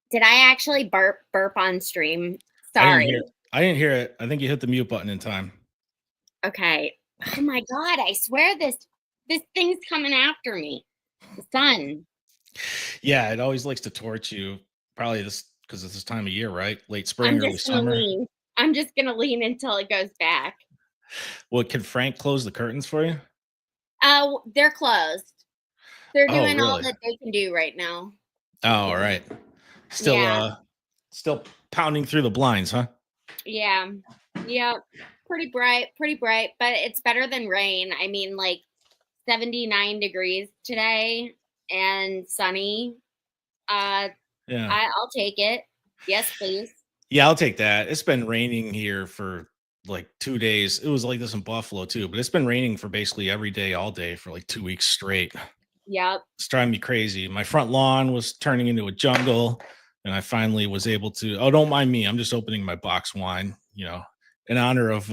Did I actually burp on stream? Sorry. I didn't hear it. I think you hit the mute button in time. Okay. Oh my God, I swear this thing's coming after me. The sun. Yeah, it always likes to torch you. Probably this because it's this time of year, right? Late spring, early summer. I'm just gonna lean until it goes back. Well, can Frank close the curtains for you? They're closed. They're doing all that they can do right now. Oh, all right. Still pounding through the blinds, huh? Yeah. Pretty bright, but it's better than rain. I mean, like 79 degrees today and sunny. I'll take it. Yes, please. Yeah, I'll take that. It's been raining here for like 2 days. It was like this in Buffalo too, but it's been raining for basically every day, all day for like 2 weeks straight. Yep. It's driving me crazy. My front lawn was turning into a jungle, and I finally was able to. Oh, don't mind me. I'm just opening my box wine, in honor of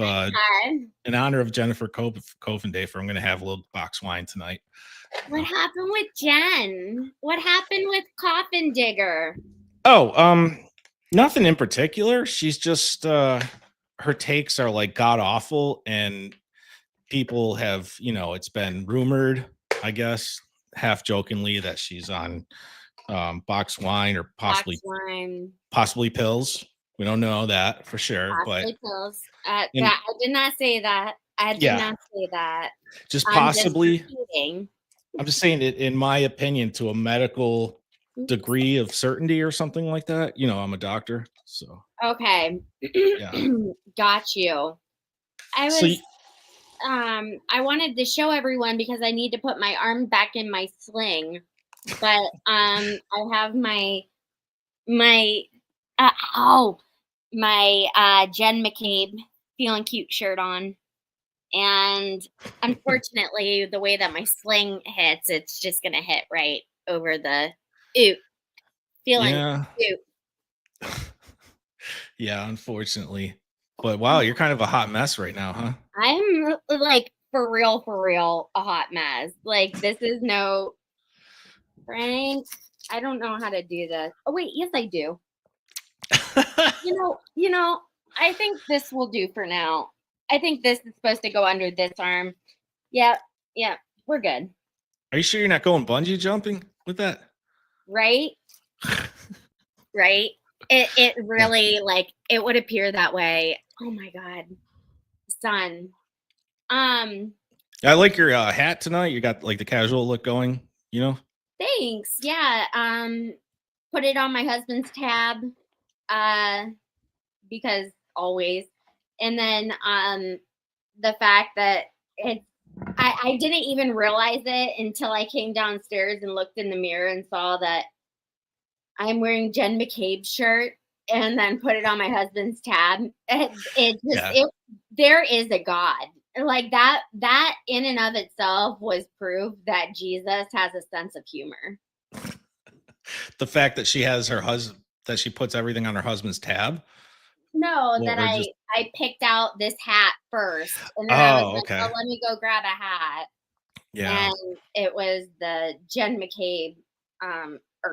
Jennifer Kovendafer. I'm going to have a little box wine tonight. What happened with Jen? What happened with Coffin Digger? Oh, nothing in particular. She's just her takes are like god awful, and people have, it's been rumored, I guess, half jokingly, that she's on box wine or possibly pills. We don't know that for sure, possibly pills. I did not say that. I did not say that. Just possibly. I'm just saying it, in my opinion, to a medical degree of certainty or something like that. I'm a doctor, so. Okay. Got you. I wanted to show everyone because I need to put my arm back in my sling, but I have my Jen McCabe Feeling Cute shirt on, and unfortunately the way that my sling hits, it's just gonna hit right over the feeling cute. Yeah, unfortunately. But wow, you're kind of a hot mess right now, huh? I'm like for real a hot mess. Like, this is no Frank. I don't know how to do this. Oh wait, yes I do. I think this will do for now. I think this is supposed to go under this arm. Yeah, we're good. Are you sure you're not going bungee jumping with that? Right? Right? It really, it would appear that way. Oh my God. Son. I like your hat tonight. You got like the casual look going, Thanks. Yeah. Put it on my husband's tab. Because always. And then the fact that I didn't even realize it until I came downstairs and looked in the mirror and saw that I'm wearing Jen McCabe's shirt, and then put it on my husband's tab. There is a God. Like that in and of itself was proof that Jesus has a sense of humor. The fact that she has that she puts everything on her husband's tab. No, that I picked out this hat first, and then I was like, okay. Let me go grab a hat. Yeah. And it was the Jen McCabe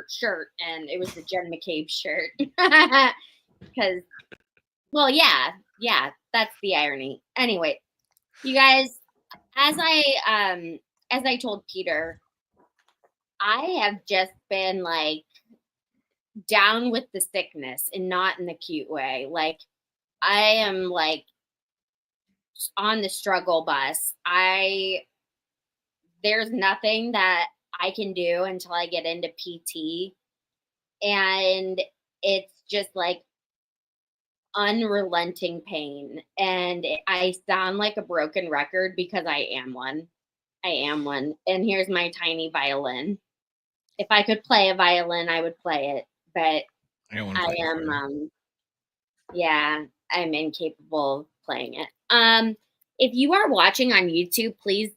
shirt, and it was the Jen McCabe shirt. Because, well, yeah, that's the irony. Anyway, you guys, as I told Peter, I have just been like down with the sickness, and not in the cute way. Like, I am like on the struggle bus. There's nothing that I can do until I get into PT, and it's just like unrelenting pain. And I sound like a broken record because I am one. I am one. And here's my tiny violin. If I could play a violin, I would play it. But I got one I playing for you. am, yeah, I'm incapable of playing it. If you are watching on YouTube, please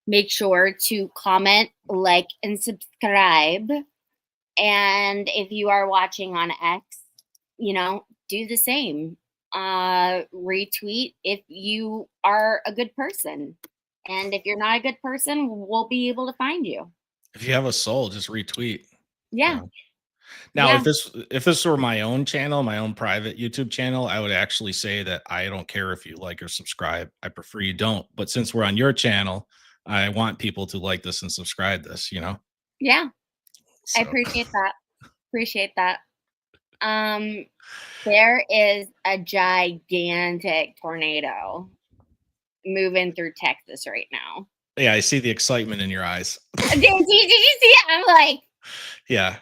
make sure to comment, like, and subscribe. And if you are watching on X, do the same. Retweet if you are a good person. And if you're not a good person, we'll be able to find you. If you have a soul, just retweet. Yeah. Now, Yeah. if this were my own channel, my own private YouTube channel, I would actually say that I don't care if you like or subscribe. I prefer you don't. But since we're on your channel, I want people to like this and subscribe this, Yeah. So. I appreciate that. Appreciate that. There is a gigantic tornado moving through Texas right now. Yeah, I see the excitement in your eyes. Did you see it? I'm like, yeah.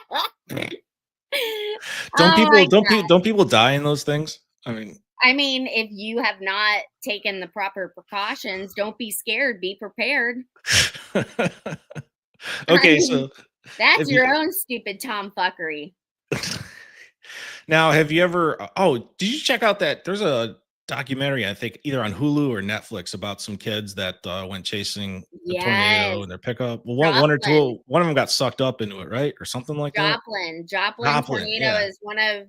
Oh don't people die in those things? I mean, if you have not taken the proper precautions, don't be scared. Be prepared. Okay, so that's your own stupid tomfuckery. Now, have you ever? Oh, did you check out that? There's a documentary, I think, either on Hulu or Netflix about some kids that went chasing a tornado in their pickup. Well, one of them got sucked up into it, right, or something like that. Joplin tornado is one of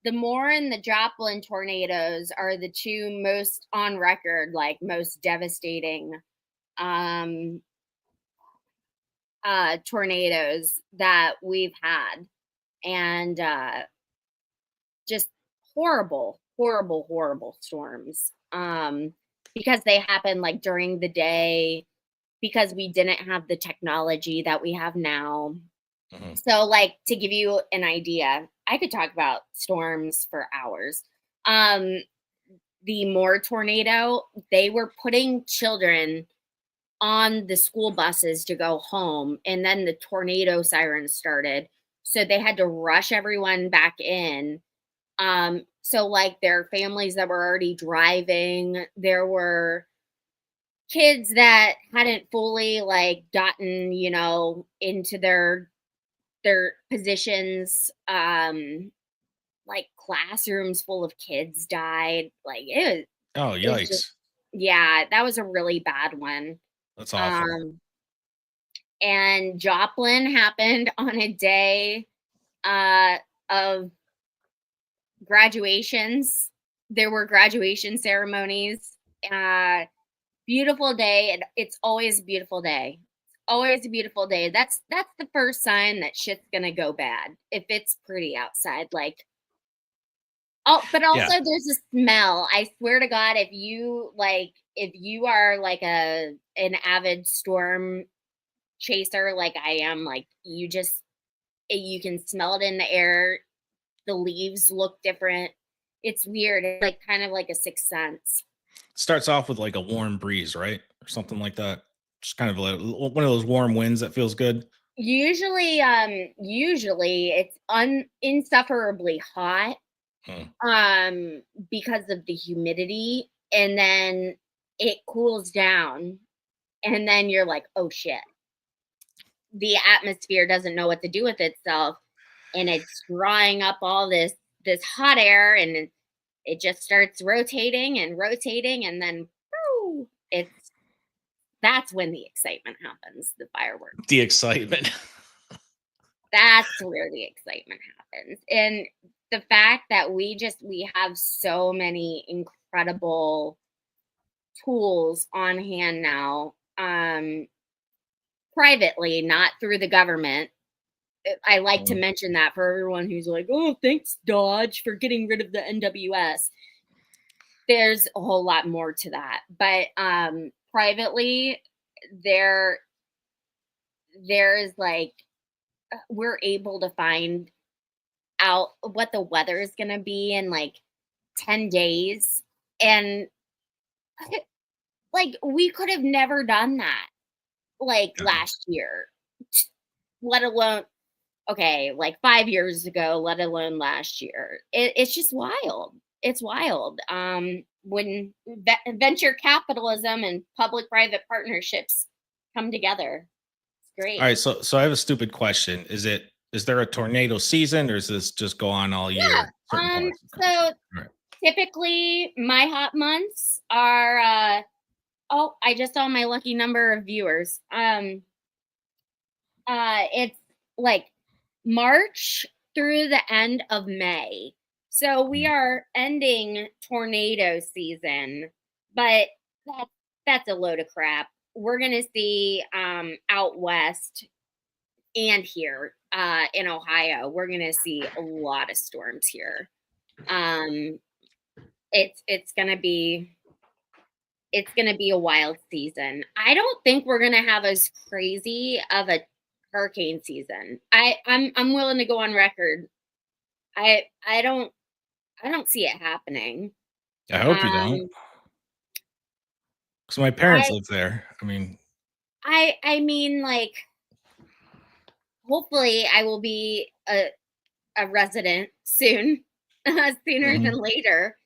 the Moore and the Joplin tornadoes are the two most on record, like most devastating tornadoes that we've had. And just horrible storms, because they happen like during the day, because we didn't have the technology that we have now. So, like, to give you an idea, I could talk about storms for hours. The Moore tornado, they were putting children on the school buses to go home, and then the tornado sirens started. So they had to rush everyone back in. So like their families that were already driving, there were kids that hadn't fully like gotten, into their positions. Like classrooms full of kids died. Like it was. Oh, yikes. Yeah, that was a really bad one. That's awful. And Joplin happened on a day of graduations. There were graduation ceremonies. Beautiful day. It's always a beautiful day. Always a beautiful day. That's the first sign that shit's gonna go bad. If it's pretty outside, like. Oh, but also there's a smell. I swear to God, if you are like an avid storm chaser like I am, like you can smell it in the air. The leaves look different. It's weird. It's like kind of like a sixth sense. Starts off with like a warm breeze, right? Or something like that. Just kind of like one of those warm winds that feels good. Usually it's insufferably hot. Because of the humidity, and then it cools down, and then you're like, oh shit. The atmosphere doesn't know what to do with itself, and it's drawing up all this hot air, and it just starts rotating, and then woo, that's when the excitement happens, the fireworks. The excitement. That's where the excitement happens. And the fact that we have so many incredible tools on hand now, privately, not through the government. I like to mention that for everyone who's like, oh, thanks, Dodge, for getting rid of the NWS. There's a whole lot more to that. But privately, there's like, we're able to find out what the weather is going to be in like 10 days. And like, we could have never done that like last year, let alone, like 5 years ago, let alone last year. It's just wild. it's wild. When venture capitalism and public-private partnerships come together, it's great. All right, so I have a stupid question. Is there a tornado season, or is this just go on all Yeah. year? Certain parts of the So country? All right. typically my hot months are oh, I just saw my lucky number of viewers. It's like March through the end of May. So we are ending tornado season, but that's a load of crap. We're gonna see out west and here in Ohio, we're gonna see a lot of storms here. Um, it's gonna be a wild season. I don't think we're gonna have as crazy of a hurricane season. I'm willing to go on record. I don't see it happening. I hope you don't. Um, Because my parents I live there. I mean, I mean, like, hopefully I will be a resident soon, sooner than mhm. later.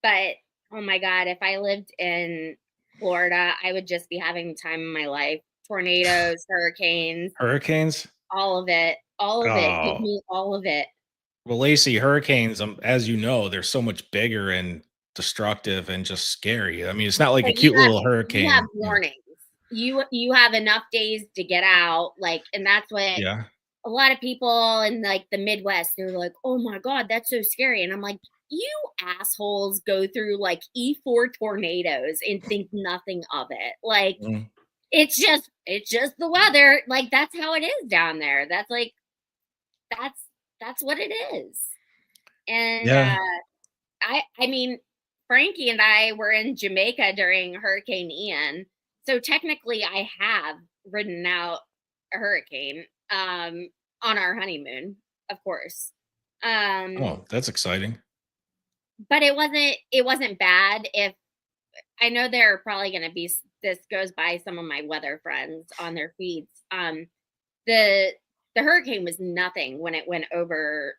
But oh my God, if I lived in Florida, I would just be having the time of my life. Tornadoes, hurricanes, Hurricanes. all of it, all of it. Give Oh, me all of it. well, Lacey, hurricanes, as you know, they're so much bigger and destructive and just scary. I mean, it's not like a But cute little you have hurricane. warnings. You have enough days to get out, like, and that's what Yeah. a lot of people in like the Midwest, they're like, oh my God, that's so scary. And I'm like, you assholes go through like E4 tornadoes and think nothing of it. Like, Mm. it's just the weather. Like, that's how it is down there. That's like, that's what it is. And Yeah. I mean, Frankie and I were in Jamaica during Hurricane Ian. So technically I have ridden out a hurricane on our honeymoon, of course. Oh, that's exciting. But it wasn't bad. If I know there are probably going to be, this goes by some of my weather friends on their feeds. The hurricane was nothing when it went over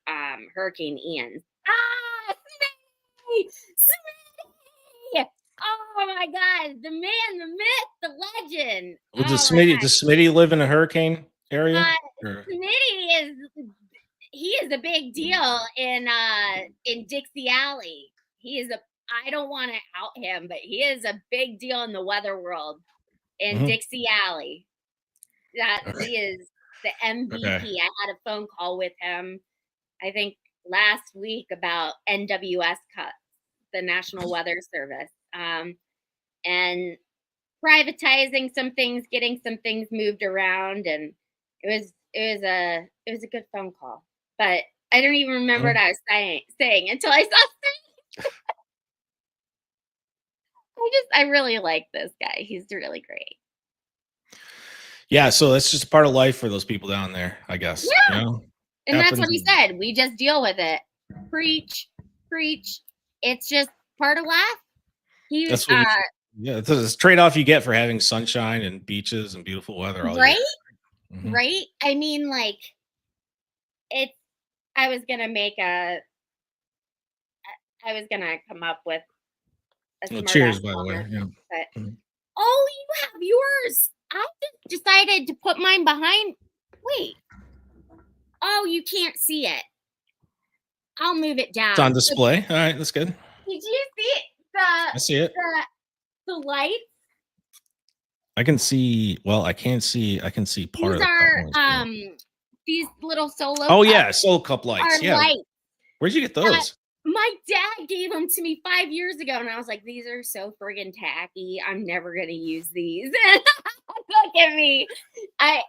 Hurricane Ian. Ah, Smitty! Smitty! Oh my God, the man, the myth, the legend. Well, Oh my God. Does Smitty live in a hurricane area? Or- Smitty he is a big deal in Dixie Alley. He is a I don't want to out him, but he is a big deal in the weather world in Mhm. Dixie Alley. That Okay. he is the Okay. MVP. I had a phone call with him, I think last week, about NWS cuts, the National Weather Service, and privatizing some things, getting some things moved around, and it was a good phone call. But I don't even remember what I was saying until I saw. I really like this guy. He's really great. Yeah, so that's just a part of life for those people down there, I guess. Yeah. You know? And that's what Happens. he said. We just deal with it. Preach, preach. It's just part of life. He That's what yeah, it's a trade-off you get for having sunshine and beaches and beautiful weather all year. right, Mhm. right. I mean, like, it's. I was gonna come up with a Well, smart cheers, ass by the way. comment, Yeah. but Mhm. oh, you have yours. I just decided to put mine behind. Wait. Oh, you can't see it. I'll move it down. It's on display. All right, that's good. Did you see I see it. the lights? I can see. Well, I can't see. I can see part These of the are cup. these little solo Oh cups yeah, Soul Cup lights. are Yeah. lights. Where'd you get those? My dad gave them to me 5 years ago, and I was like, these are so friggin' tacky. I'm never gonna use these. Look at me. I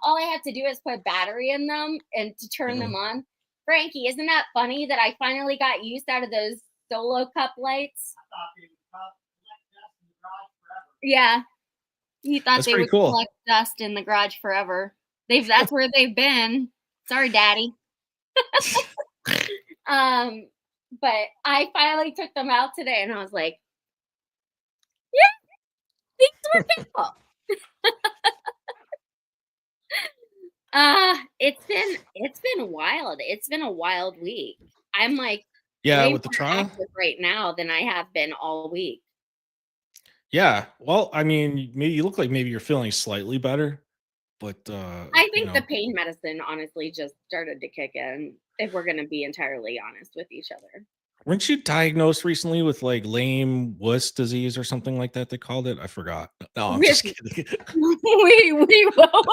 all I have to do is put a battery in them and to turn them on. Frankie, isn't that funny that I finally got used out of those solo cup lights? Yeah. He thought That's they pretty would cool. collect dust in the garage forever. That's where they've been. Sorry, Daddy. But I finally took them out today, and I was like, yeah, these were people. It's been wild. It's been a wild week. I'm like, Yeah, Way with the more trial. active right now than I have been all week. Yeah. Well, I mean, maybe you look like maybe you're feeling slightly better, but I you think the know, pain medicine honestly just started to kick in, if we're gonna be entirely honest with each other. weren't you diagnosed recently with like lame wuss disease or something like that? They called it. I forgot. No, I'm With just kidding. we will.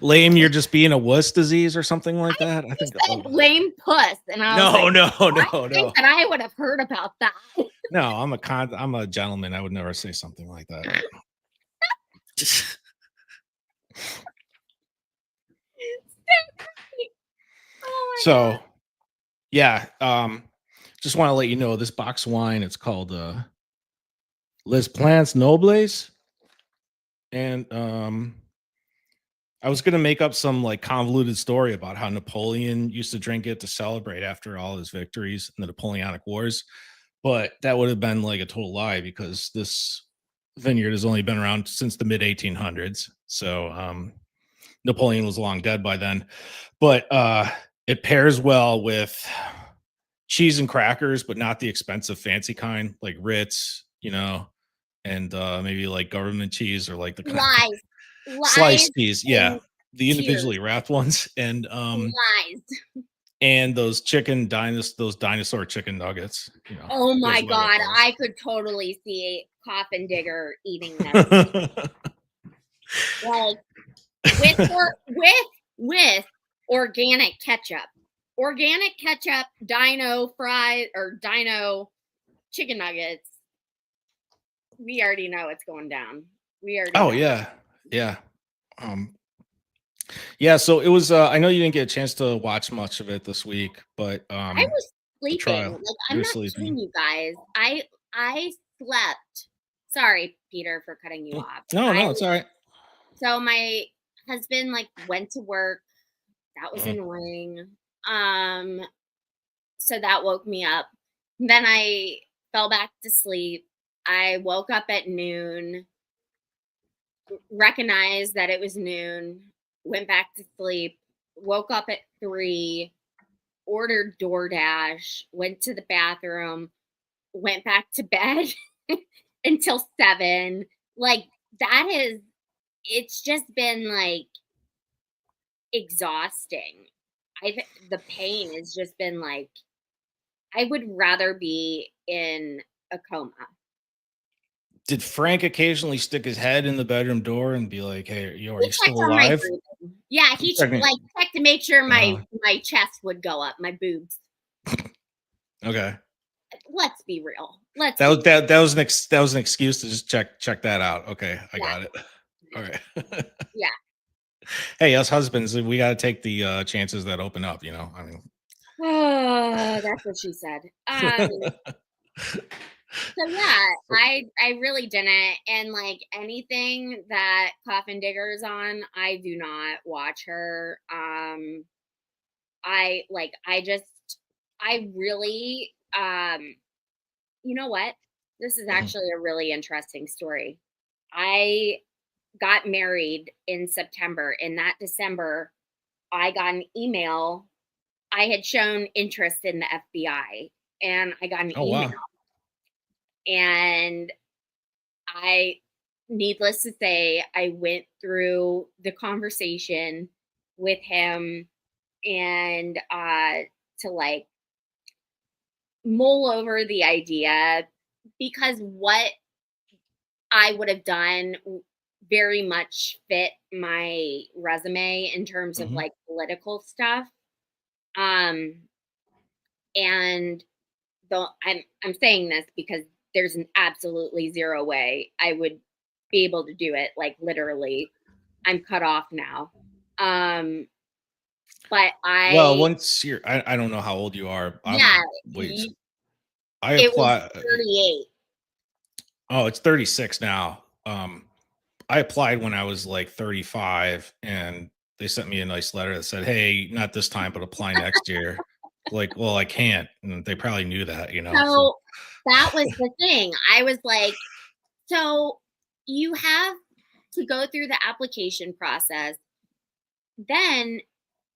Lame, you're just being a wuss disease or something like that. I You think. said lame puss, and I was No, like, no, I no, think no, that I would have heard about that. no. I'm a gentleman. I would never say something like that. Oh my god. So yeah, just want to let you know this box of wine. It's called Les Plants Nobles, and I was gonna make up some like convoluted story about how Napoleon used to drink it to celebrate after all his victories in the Napoleonic Wars, but that would have been like a total lie because this vineyard has only been around since the mid 1800s. So Napoleon was long dead by then, but it pairs well with cheese and crackers, but not the expensive fancy kind, like Ritz, and maybe like government cheese or like the kind of Lies. Lies sliced cheese, yeah, and the tears. individually wrapped ones, Lies. and those those dinosaur chicken nuggets, Oh my goes well with god, those. I could totally see Coffin Digger eating this. Like with organic ketchup. Organic ketchup, dino fries or dino chicken nuggets. We already know it's going down. We already Oh know. yeah, yeah, um, yeah. So it was. I know you didn't get a chance to watch much of it this week, but I was the sleeping. trial, Like you I'm were not kidding sleeping. you guys. I slept. Sorry, Peter, for cutting you off. No, I no, it's all right. So my husband like went to work. That was Mhm. annoying. Um so that woke me up. Then I fell back to sleep. I woke up at noon, recognized that it was noon, went back to sleep, woke up at 3, ordered DoorDash, went to the bathroom, went back to bed until 7. Like that is it's just been like exhausting. The pain has just been like I would rather be in a coma. Did Frank occasionally stick his head in the bedroom door and be like, "Hey, are He you still checked on my alive?" breathing. Yeah, He he checking. like checked to make sure Uh-huh. my chest would go up, my boobs. Okay. Let's be real. Let's That be was real. that was an excuse to just check that out. Okay, I Yeah, got it. All right. yeah. Hey, us husbands, we got to take the chances that open up. I mean, Oh, that's what she said. So yeah, I really didn't, and like anything that Coffin Digger is on, I do not watch her. I really you know what? This is Mhm. actually a really interesting story. I got married in September. In that December, I got an email. I had shown interest in the FBI, and I got an Oh email, wow. and I needless to say, I went through the conversation with him and to like mull over the idea because what I would have done very much fit my resume in terms of Mhm. like political stuff. Um and though I'm saying this because there's an absolutely zero way I would be able to do it, like literally. I'm cut off now. Um but Well, I once I don't know how old you are. yeah, Wait. y- I it was apply. 38. Oh, it's 36 now. I applied when I was like 35, and they sent me a nice letter that said, "Hey, not this time, but apply next year." Like, well, I can't, and they probably knew that. So, So that was the thing. I was like, so you have to go through the application process. Then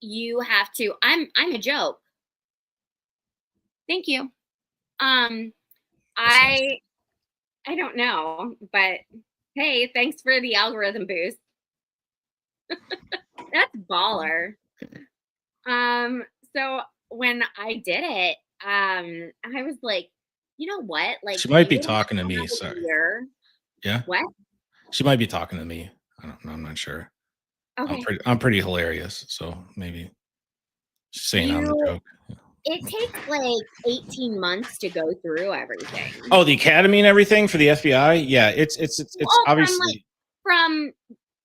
you have to I'm a joke. Thank you. That's nice. I don't know, but hey, thanks for the algorithm boost. That's baller. So when I did it, I was like, you know what? Like, She might you be don't talking to have to me. have a Sorry. year. Yeah, What? she might be talking to me. I don't know. I'm not sure. Okay. I'm pretty hilarious, so maybe she's saying I'm the You joke. It takes like 18 months to go through everything. Oh, the academy and everything for the FBI. Yeah, it's Well, obviously. from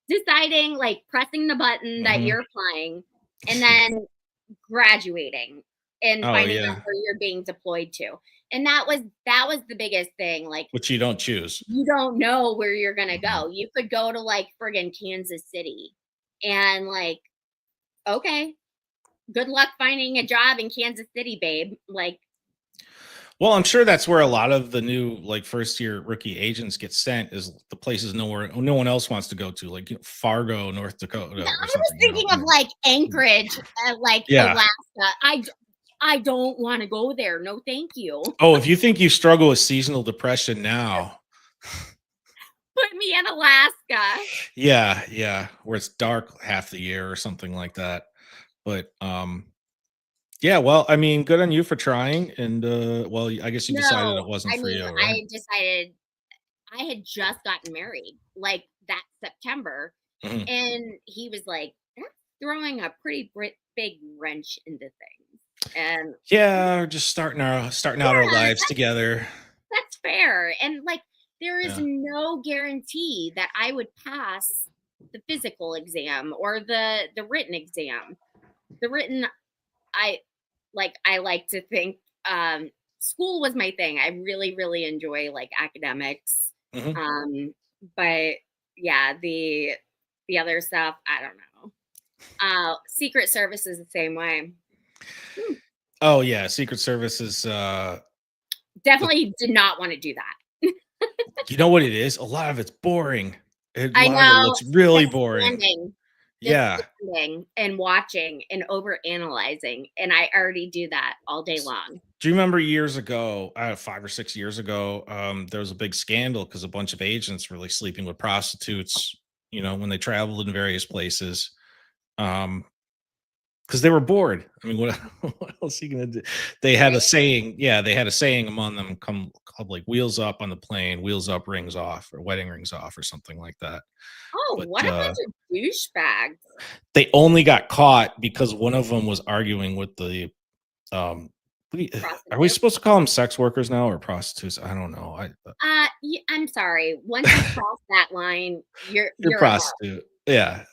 deciding, like pressing the button that Mhm. you're applying and then graduating and Oh finding out yeah, where you're being deployed to. And that was the biggest thing. Like, which you don't choose. you don't know where you're gonna Mhm. go. You could go to like friggin' Kansas City and like, okay, good luck finding a job in Kansas City, babe. Like, Well, I'm sure that's where a lot of the new like first year rookie agents get sent is the places nowhere no one else wants to go to, like Fargo, North no, Dakota, or I was something. thinking of like Anchorage, like Yeah. Alaska. I don't want to go there. No, thank you. Oh, if you think you struggle with seasonal depression now, Put me in Alaska. yeah, where it's dark half the year or something like that. But yeah, well, I mean, good on you for trying. And well, I guess you decided No, it wasn't I for mean, you, right? I decided I had just gotten married like that September, Mhm. and he was like, "That's throwing a pretty big wrench into things." And Yeah, we're just starting out our yeah, lives together. that's fair. And like, there is Yeah. no guarantee that I would pass the physical exam or the written exam. The written, I I like to think school was my thing. I really, really enjoy like academics. Mhm. Um, but yeah, the other stuff, I don't know. Secret Service is the same way. Hmm. Oh yeah, Secret Service is the Definitely did not want to do that. you know what it is? A lot of it's boring. A I lot of it know, looks really just boring. standing, just Yeah. standing and watching and over analyzing, and I already do that all day long. Do you remember years ago, 5 or 6 years ago, there was a big scandal because a bunch of agents were like sleeping with prostitutes, when they traveled in various places. Um, because they were bored. I mean, what, what else are you gonna do? They had a Right? saying, yeah, they had a saying among them come called like wheels up on the plane, wheels up, rings off, or wedding rings off, or something like that. Oh, But what a bunch of douchebags. they only got caught because one of them was arguing with the um are we Prostitute. supposed to call them sex workers now or prostitutes? I don't know. I'm sorry. Once you cross that line, You're you're a hoe. prostitute. Yeah.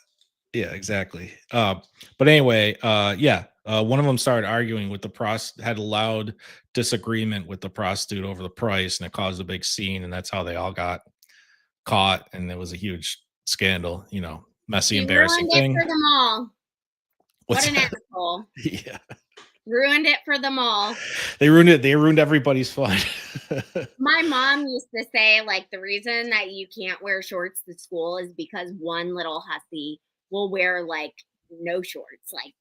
Yeah, exactly. But anyway, yeah, one of them started arguing with the had a loud disagreement with the prostitute over the price, and it caused a big scene, and that's how they all got caught, and it was a huge scandal, messy, She embarrassing ruined it thing. for them all. What What's an that? asshole. Yeah, Ruined it for them all. they ruined it. They ruined everybody's fun. My mom used to say, like, the reason that you can't wear shorts to school is because one little hussy will wear like no shorts. Like,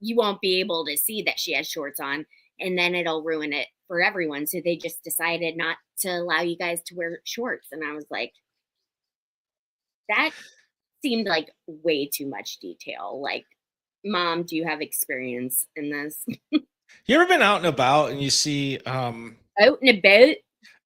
you won't be able to see that she has shorts on, and then it'll ruin it for everyone. So they just decided not to allow you guys to wear shorts. And I was like, that seemed like way too much detail. Like, mom, do you have experience in this? You ever been out and about and you see Out and about.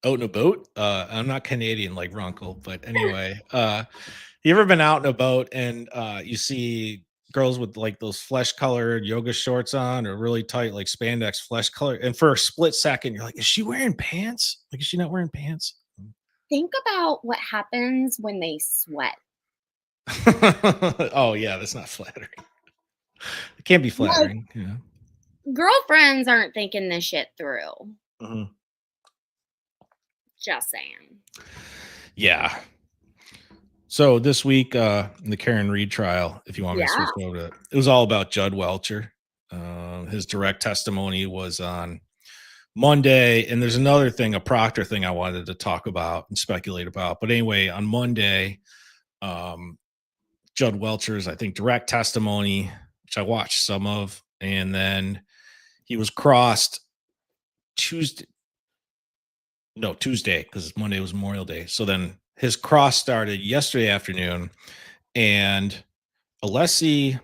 out in a boat? I'm not Canadian like Runkle, but anyway, you ever been out in a boat and you see girls with like those flesh colored yoga shorts on or really tight like spandex flesh color, and for a split second you're like, is she wearing pants? Like, is she not wearing pants? Think about what happens when they sweat. Oh yeah, that's not flattering. It can't be Like, flattering. Yeah. girlfriends aren't thinking this shit through. Mhm. Just saying. Yeah. So this week, in the Karen Reed trial, if you want me to Yeah. switch over to it, it was all about Judd Welcher. His direct testimony was on Monday, and there's another thing, a Proctor thing I wanted to talk about and speculate about. But anyway, on Monday, um, Judd Welcher's, I think, direct testimony, which I watched some of, and then he was crossed Tuesday, because Monday was Memorial Day. So then his cross started yesterday afternoon, and Alessi.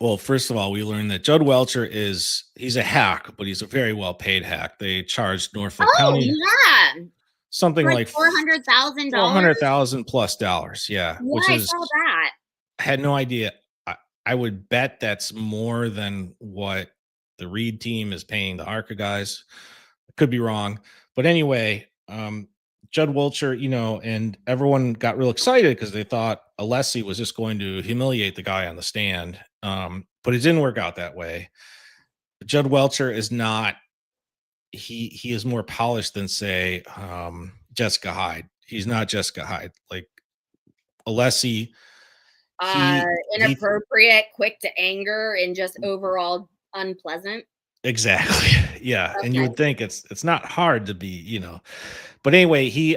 Well, first of all, we learned that Judd Welcher he's a hack, but he's a very well paid hack. They charged Norfolk Oh County yeah, something like like $400,000. $400,000 plus dollars. Yeah, Yeah, which I is, saw that. I had no idea. I would bet that's more than what the Reed team is paying the ARCA guys. I could be wrong, but anyway, Judd Wilcher, and everyone got real excited because they thought Alessi was just going to humiliate the guy on the stand, but it didn't work out that way. Judd Welcher is not. He is more polished than, say, Jessica Hyde. He's not Jessica Hyde. Like Alessi, he Inappropriate, quick to anger, and just overall unpleasant. exactly. Yeah, and you Okay. would think it's not hard to be, but anyway, he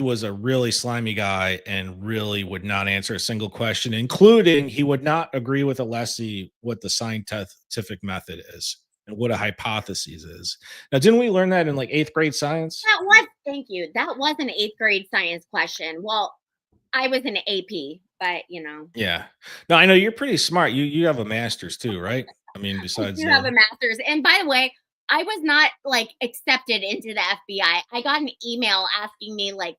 was a really slimy guy and really would not answer a single question, including he would not agree with Alessi what the scientific method is and what a hypothesis is. Now, didn't we learn that in like 8th grade science? Thank you. That was an 8th grade science question. Well, I was an AP, but Yeah. No, I know you're pretty smart. You have a master's too, right? I mean, besides you have a master's. And by the way, I was not like accepted into the FBI. I got an email asking me like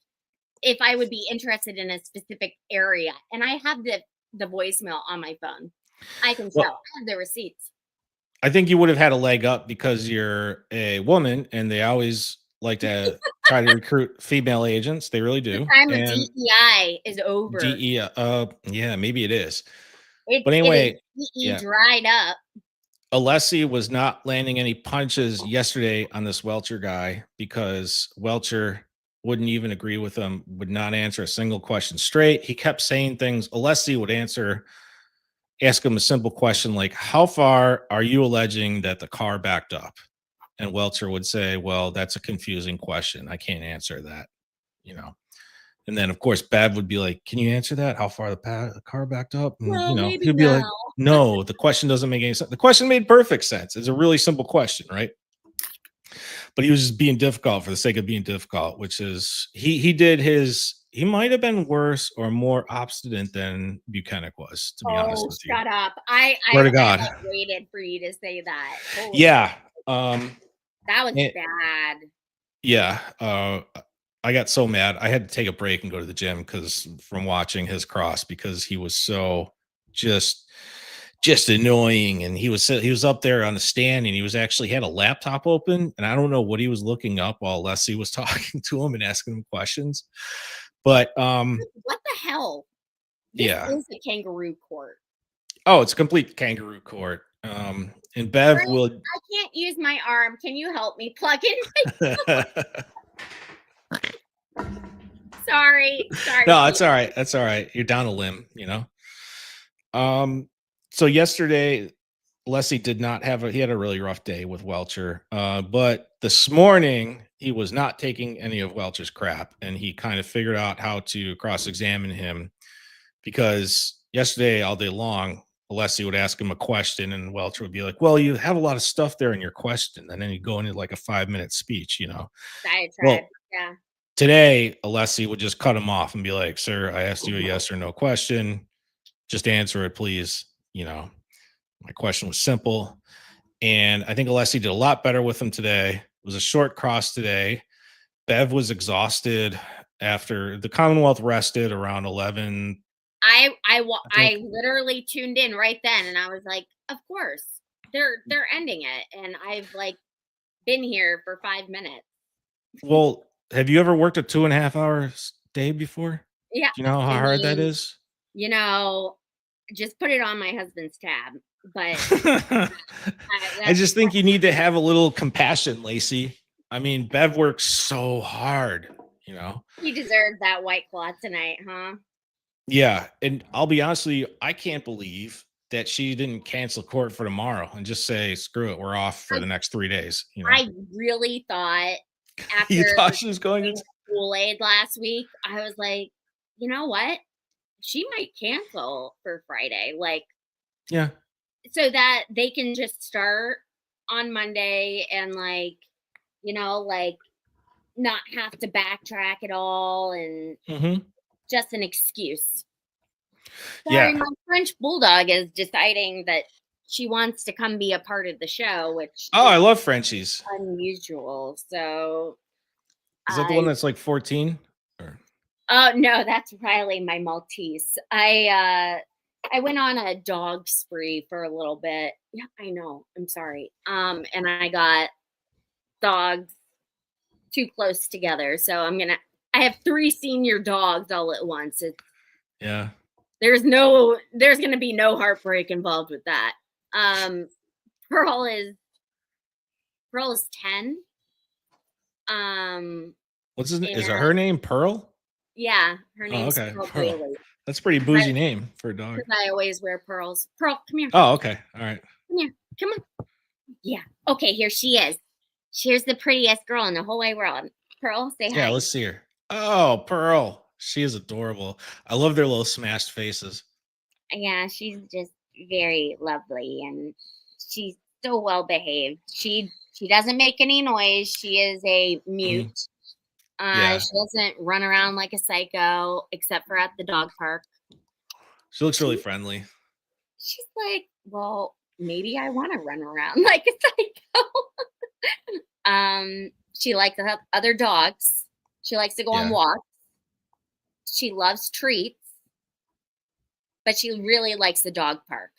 if I would be interested in a specific area, and I have the voicemail on my phone. I can show. I have the receipts. I think you would have had a leg up because you're a woman, and they always like to try to recruit female agents. They really do. The time of And DEI is over. yeah, maybe it is. But anyway, DE dried up. Alessi was not landing any punches yesterday on this Welcher guy because Welcher wouldn't even agree with him, would not answer a single question straight. He kept saying things. Alessi would ask him a simple question like, how far are you alleging that the car backed up? And Welcher would say, well, that's a confusing question. I can't answer that, And then, of course, Bev would be like, can you answer that? How far the car backed up? And, Well, maybe he'd be like, no, the question doesn't make any sense. The question made perfect sense. It's a really simple question, right? But he was just being difficult for the sake of being difficult, which is he might have been worse or more obstinate than Buchanan was, to be honest with you. Shut up. I Swear to God. waited for you to say that. Yeah. That was bad. Yeah. I got so mad. I had to take a break and go to the gym from watching his cross because he was so just annoying. And he was up there on the stand and he had a laptop open, and I don't know what he was looking up while Leslie was talking to him and asking him questions. But what the hell? This is a kangaroo court. Oh, it's a complete kangaroo court. And Bev will. I can't use my arm. Can you help me plug in? Sorry. No, that's all right. That's all right. You're down a limb, So yesterday, Leslie did not he had a really rough day with Welcher. But this morning, he was not taking any of Welcher's crap, and he kind of figured out how to cross-examine him because yesterday, all day long, Leslie would ask him a question, and Welcher would be like, well, you have a lot of stuff there in your question. And then he'd go into like a 5-minute speech, Diatribe, yeah. Today, Alessi would just cut him off and be like, sir, I asked you a yes or no question. Just answer it, please. My question was simple. And I think Alessi did a lot better with him today. It was a short cross today. Bev was exhausted after the Commonwealth rested around 11. I literally tuned in right then, and I was like, of course, they're ending it. And I've been here for 5 minutes. Well, have you ever worked a 2.5 hours day before? Yeah. Do you know how hard that is? Just put it on my husband's tab. But I just think you need to have a little compassion, Lacey. I mean, Bev works so hard, He deserved that White Claw tonight, huh? Yeah. And I'll be honest with you, I can't believe that she didn't cancel court for tomorrow and just say, screw it, we're off for the next 3 days. I really thought after you thought she was going to Kool-Aid last week, I was like, you know what? She might cancel for Friday. Yeah. So that they can just start on Monday and like, like not have to backtrack at all and just an excuse. Sorry, Yeah. my French bulldog is deciding that she wants to come be a part of the show, which Oh, I is love Frenchies. unusual. So Is that the one that's like 14? Or oh no, that's Riley, my Maltese. I went on a dog spree for a little bit. Yeah, I know. I'm sorry. And I got dogs too close together. So I have 3 senior dogs all at once. yeah. There's gonna be no heartbreak involved with that. Pearl is 10. What's his name? Is And it her name Pearl? yeah, her Oh, name's okay. Pearl Pearl. Bailey. That's a pretty bougie name for a dog. Because I always wear pearls. Pearl, come here. Oh, okay. All right. Come here. Come on. Yeah. Okay, here she is. She's the prettiest girl in the whole wide world. Pearl, say hi. Yeah, let's see her. Oh, Pearl. She is adorable. I love their little smashed faces. Yeah, she's just very lovely and she's so well behaved. She doesn't make any noise. She is a mute. Yeah. She doesn't run around like a psycho except for at the dog park. She looks really friendly. She's like, well, maybe I want to run around like a psycho. She likes to have other dogs. She likes to go on walks. She loves treats, but she really likes the dog park.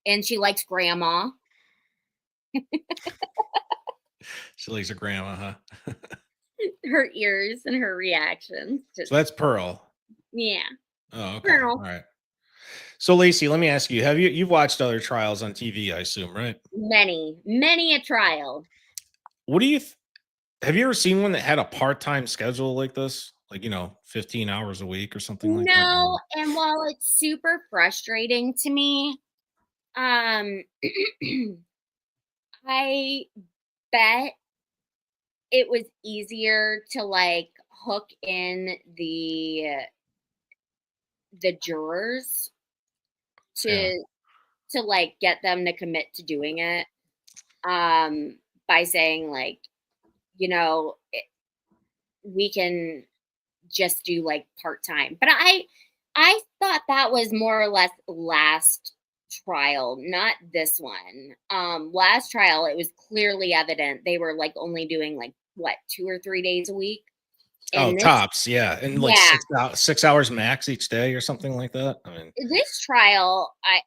And she likes grandma. She likes her grandma, huh? Her ears and her reactions. So that's Pearl. Yeah. Oh, okay. Pearl. All right. So Lacey, let me ask you, you've watched other trials on TV, I assume, right? Many a trial. What do you have you ever seen one that had a part-time schedule like this? Like, 15 hours a week or something like that? No, and while it's super frustrating to me, I bet it was easier to like hook in the jurors to like get them to commit to doing it by saying like, we can just do like part-time. But I thought that was more or less last trial, not this one. Last trial, it was clearly evident they were like only doing like what 2 or 3 days a week. And tops, yeah, and like 6 hours max each day or something like that. I mean, this trial, I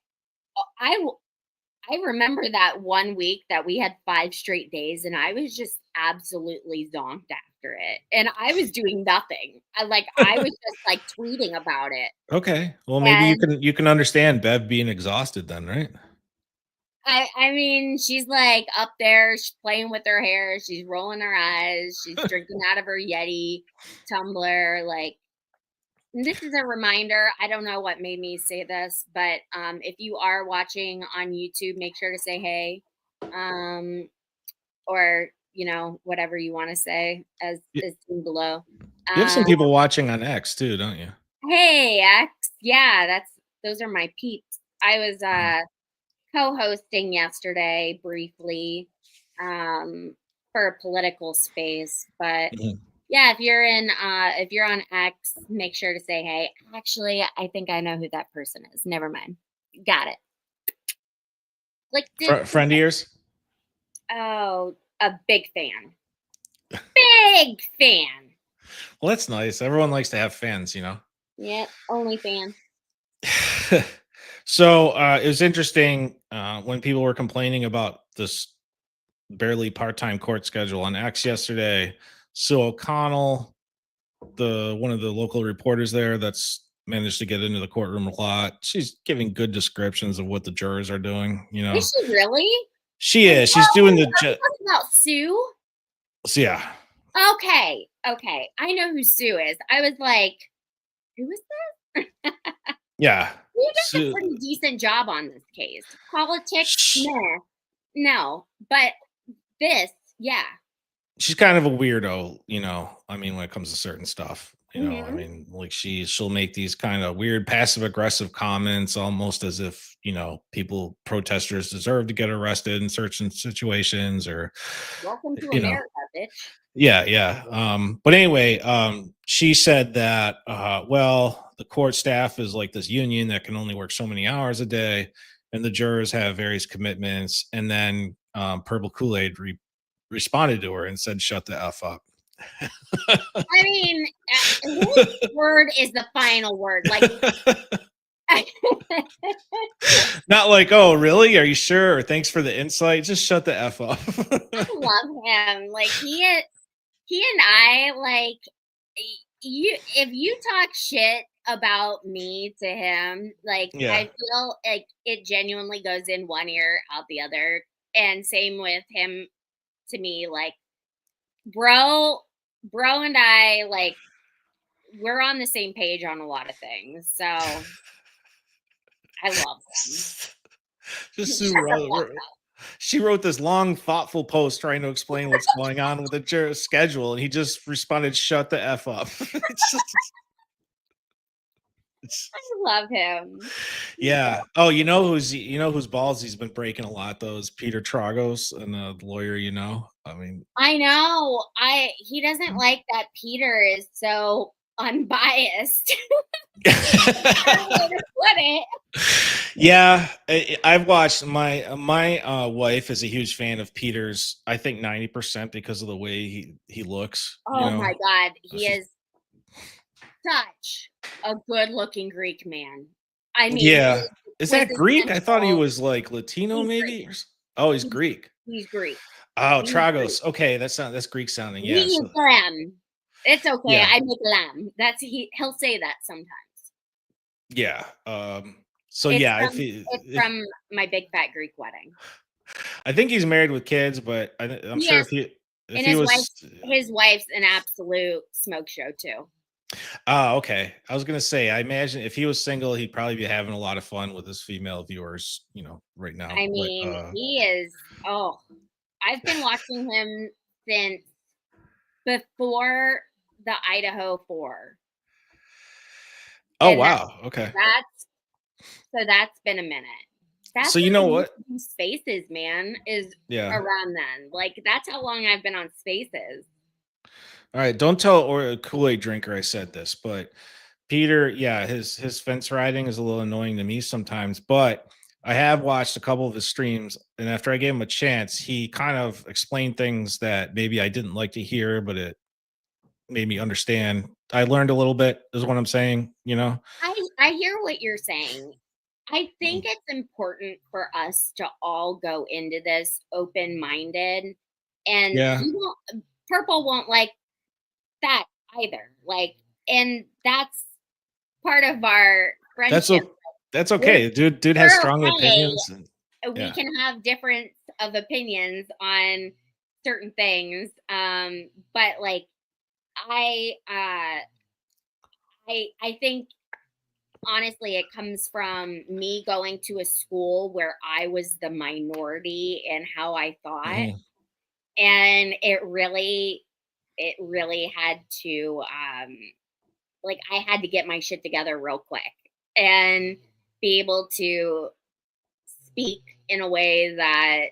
remember that one week that we had 5 straight days, and I was just absolutely zonked after it, and I was doing nothing. I was just like tweeting about it. Okay, well maybe you can understand Bev being exhausted then, right? I mean, she's like up there, she's playing with her hair, she's rolling her eyes, she's drinking out of her Yeti tumbler. Like, this is a reminder. I don't know what made me say this, but if you are watching on YouTube, make sure to say hey, or whatever you want to say as is seen below. You have some people watching on X too, don't you? Hey X, yeah, those are my peeps. I was co-hosting yesterday briefly for a political space, but yeah, if you're on X, make sure to say hey. Actually, I think I know who that person is. Never mind. Got it. Like friend of yours? Oh, a big fan. Big fan. Well, that's nice. Everyone likes to have fans, Yeah, only fan. So it was interesting when people were complaining about this barely part-time court schedule on X yesterday. Sue O'Connell, one of the local reporters there that's managed to get into the courtroom a lot, she's giving good descriptions of what the jurors are doing. Is she really? She is. She's doing the. Talking about Sue. So, yeah. Okay. I know who Sue is. I was like, who is this? Yeah. You did a pretty decent job on this case. Politics, no. But this, yeah. She's kind of a weirdo, I mean, when it comes to certain stuff. You know, I mean, like she'll make these kind of weird passive aggressive comments, almost as if, you know, people protesters deserve to get arrested in certain situations, or Welcome to you know, America, bitch. yeah, yeah. But anyway, she said that well, the court staff is like this union that can only work so many hours a day, and the jurors have various commitments. And then Purple Kool-Aid responded to her and said, "Shut the f up." I mean, whose word is the final word? Like, I Not like, "Oh, really? Are you sure?" Or "Thanks for the insight." Just shut the f up. love him. Like he and I, like, you, if you talk shit about me to him, like, Yeah. I feel like it genuinely goes in one ear out the other, and same with him to me. Like, bro and I, like, we're on the same page on a lot of things, so I love him. Just Shut Sue the fuck wrote, up. she wrote this long, thoughtful post trying to explain what's going on with the schedule, and he just responded, "Shut the f up." It's just, it's, I love him. yeah. Oh, you know whose balls he's been breaking a lot though is Peter Tragos, and the lawyer. You know, I mean, I know. He doesn't like that Peter is so unbiased. Better way to put it. yeah. I've watched my wife is a huge fan of Peter's. I think 90% because of the way he looks. You Oh know, my God, he she's is such a good-looking Greek man. I mean, he yeah. is the Is that Greek? I thought he quintessential. was like Latino, He's Greek. maybe. Oh, he's He's, Greek. he's Greek. Oh, He's Greek. Tragos. Okay, that's Greek sounding. We Yeah. use So lamb. It's okay. yeah, I make lamb. He'll say that sometimes. yeah. So yeah, It's if from my big fat Greek wedding. I think he's married with kids, but I'm He sure is, if and he was his wife's an absolute smoke show too. oh, okay. I was gonna say, I imagine if he was single, he'd probably be having a lot of fun with his female viewers, right now. I But mean, he is. Oh, I've been watching him since before the Idaho 4, oh and wow, okay. that's been a minute. That's So you when know I used what? to do Spaces, man. Is Yeah. around then. Like, that's how long I've been on Spaces. All right. Don't tell or a Kool-Aid drinker I said this, but Peter, yeah, his fence riding is a little annoying to me sometimes, but I have watched a couple of his streams, and after I gave him a chance, he kind of explained things that maybe I didn't like to hear, but it made me understand. I learned a little bit, is what I'm saying, you know? I hear what you're saying. I think Mhm. it's important for us to all go into this open-minded, and Yeah. he won't Purple won't like that either. Like, and that's part of our That's friendship. o that's We're okay. Dude has we're strong okay. opinions and We yeah. can have difference of opinions on certain things. But like, I I think honestly it comes from me going to a school where I was the minority in how I thought, Mhm. and it really had to like, I had to get my shit together real quick and be able to speak in a way that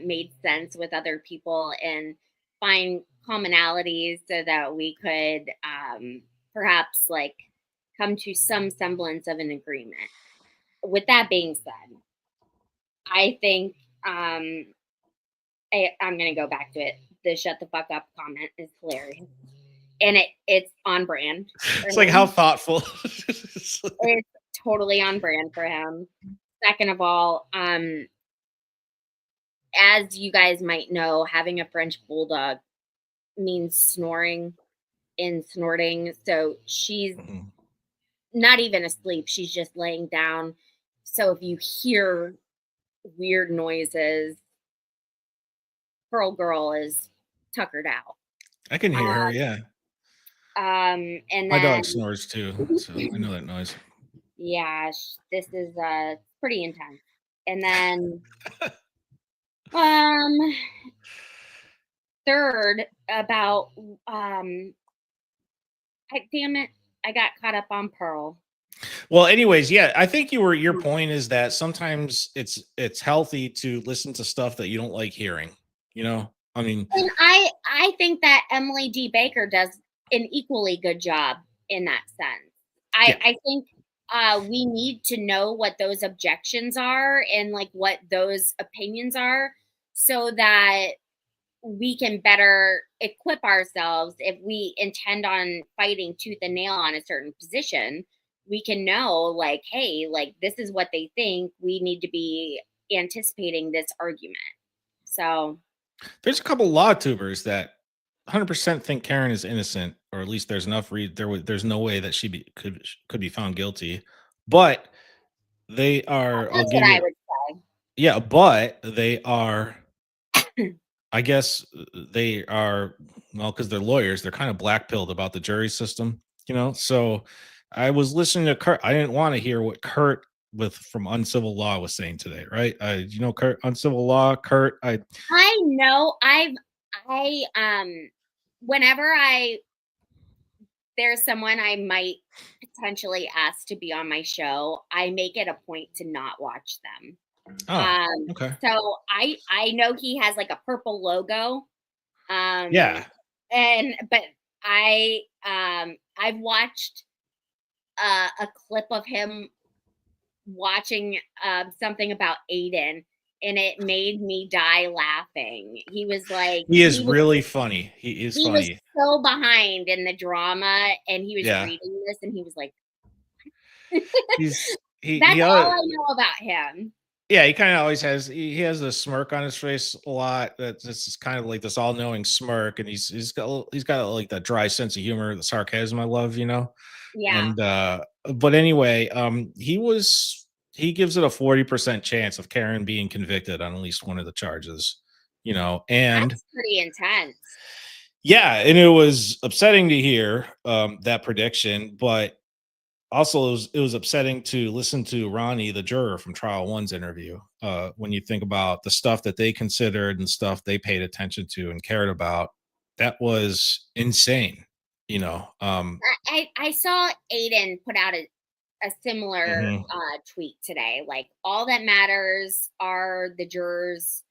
made sense with other people and find commonalities so that we could perhaps like come to some semblance of an agreement. With that being said, I think I'm going to go back to it. The shut the fuck up comment is hilarious. And it's on brand for It's like how him. thoughtful. It's totally on brand for him. Second of all, as you guys might know, having a French bulldog means snoring and snorting. So she's Mhm. not even asleep. She's just laying down. So if you hear weird noises, Pearl Girl is tuckered out. I can hear her, yeah. And My dog then, snores too, so I know that noise. yeah, this is pretty intense. And then, um, third, about Damn it, I got caught up on Pearl. Well, anyways, yeah, I think your point is that sometimes it's healthy to listen to stuff that you don't like hearing. You know, I mean, And I think that Emily D. Baker does an equally good job in that sense. yeah, I think we need to know what those objections are and like what those opinions are so that we can better equip ourselves if we intend on fighting tooth and nail on a certain position. We can know, like, hey, like, this is what they think. We need to be anticipating this argument. So, there's a couple law tubers that 100% think Karen is innocent, or at least there's enough there's no way that could be found guilty. But they are, I'll that's what give I you, would yeah, but they are, I guess they are, well, because they're lawyers, they're kind of black pilled about the jury system, you know. So I was listening to Kurt. I didn't want to hear what Kurt with from Uncivil Law was saying today, right? You know, Kurt, Uncivil Law, Kurt. I know I whenever there's someone I might potentially ask to be on my show, I make it a point to not watch them. Oh, okay, So I know he has like a purple logo. Um yeah, and but I've watched a clip of him watching something about Aiden, and it made me die laughing. He was like he is really funny. He is he was funny. so behind in the drama, and he was Yeah, reading this, and he was like, he's "That's all I know about him." yeah, he kind of always has he has a smirk on his face a lot. That's just kind of like this all-knowing smirk, and he's got like that dry sense of humor, the sarcasm I love, you know. Yeah, And but anyway, he gives it a 40% chance of Karen being convicted on at least one of the charges, you know. And that's pretty intense. yeah, and it was upsetting to hear that prediction, but also it was upsetting to listen to Ronnie, the juror from Trial One's interview. When you think about the stuff that they considered and stuff they paid attention to and cared about, that was insane, you know. I saw Aiden put out a similar Mhm. tweet today. Like, all that matters are the jurors'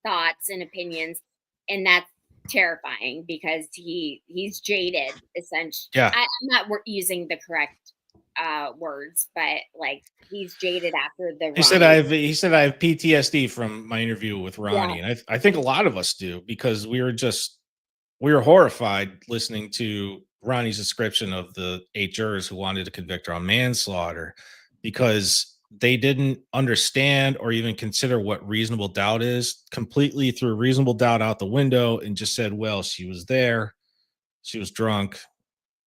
thoughts and opinions, and that's terrifying because he's jaded. Essentially, Yeah. I'm not using the correct words, but like he's jaded after the Ronnie. He said I have PTSD from my interview with Yeah, Ronnie, and I think a lot of us do because we were horrified listening to Ronnie's description of the 8 jurors who wanted to convict her on manslaughter because they didn't understand or even consider what reasonable doubt is, completely threw reasonable doubt out the window and just said, well, she was there, she was drunk,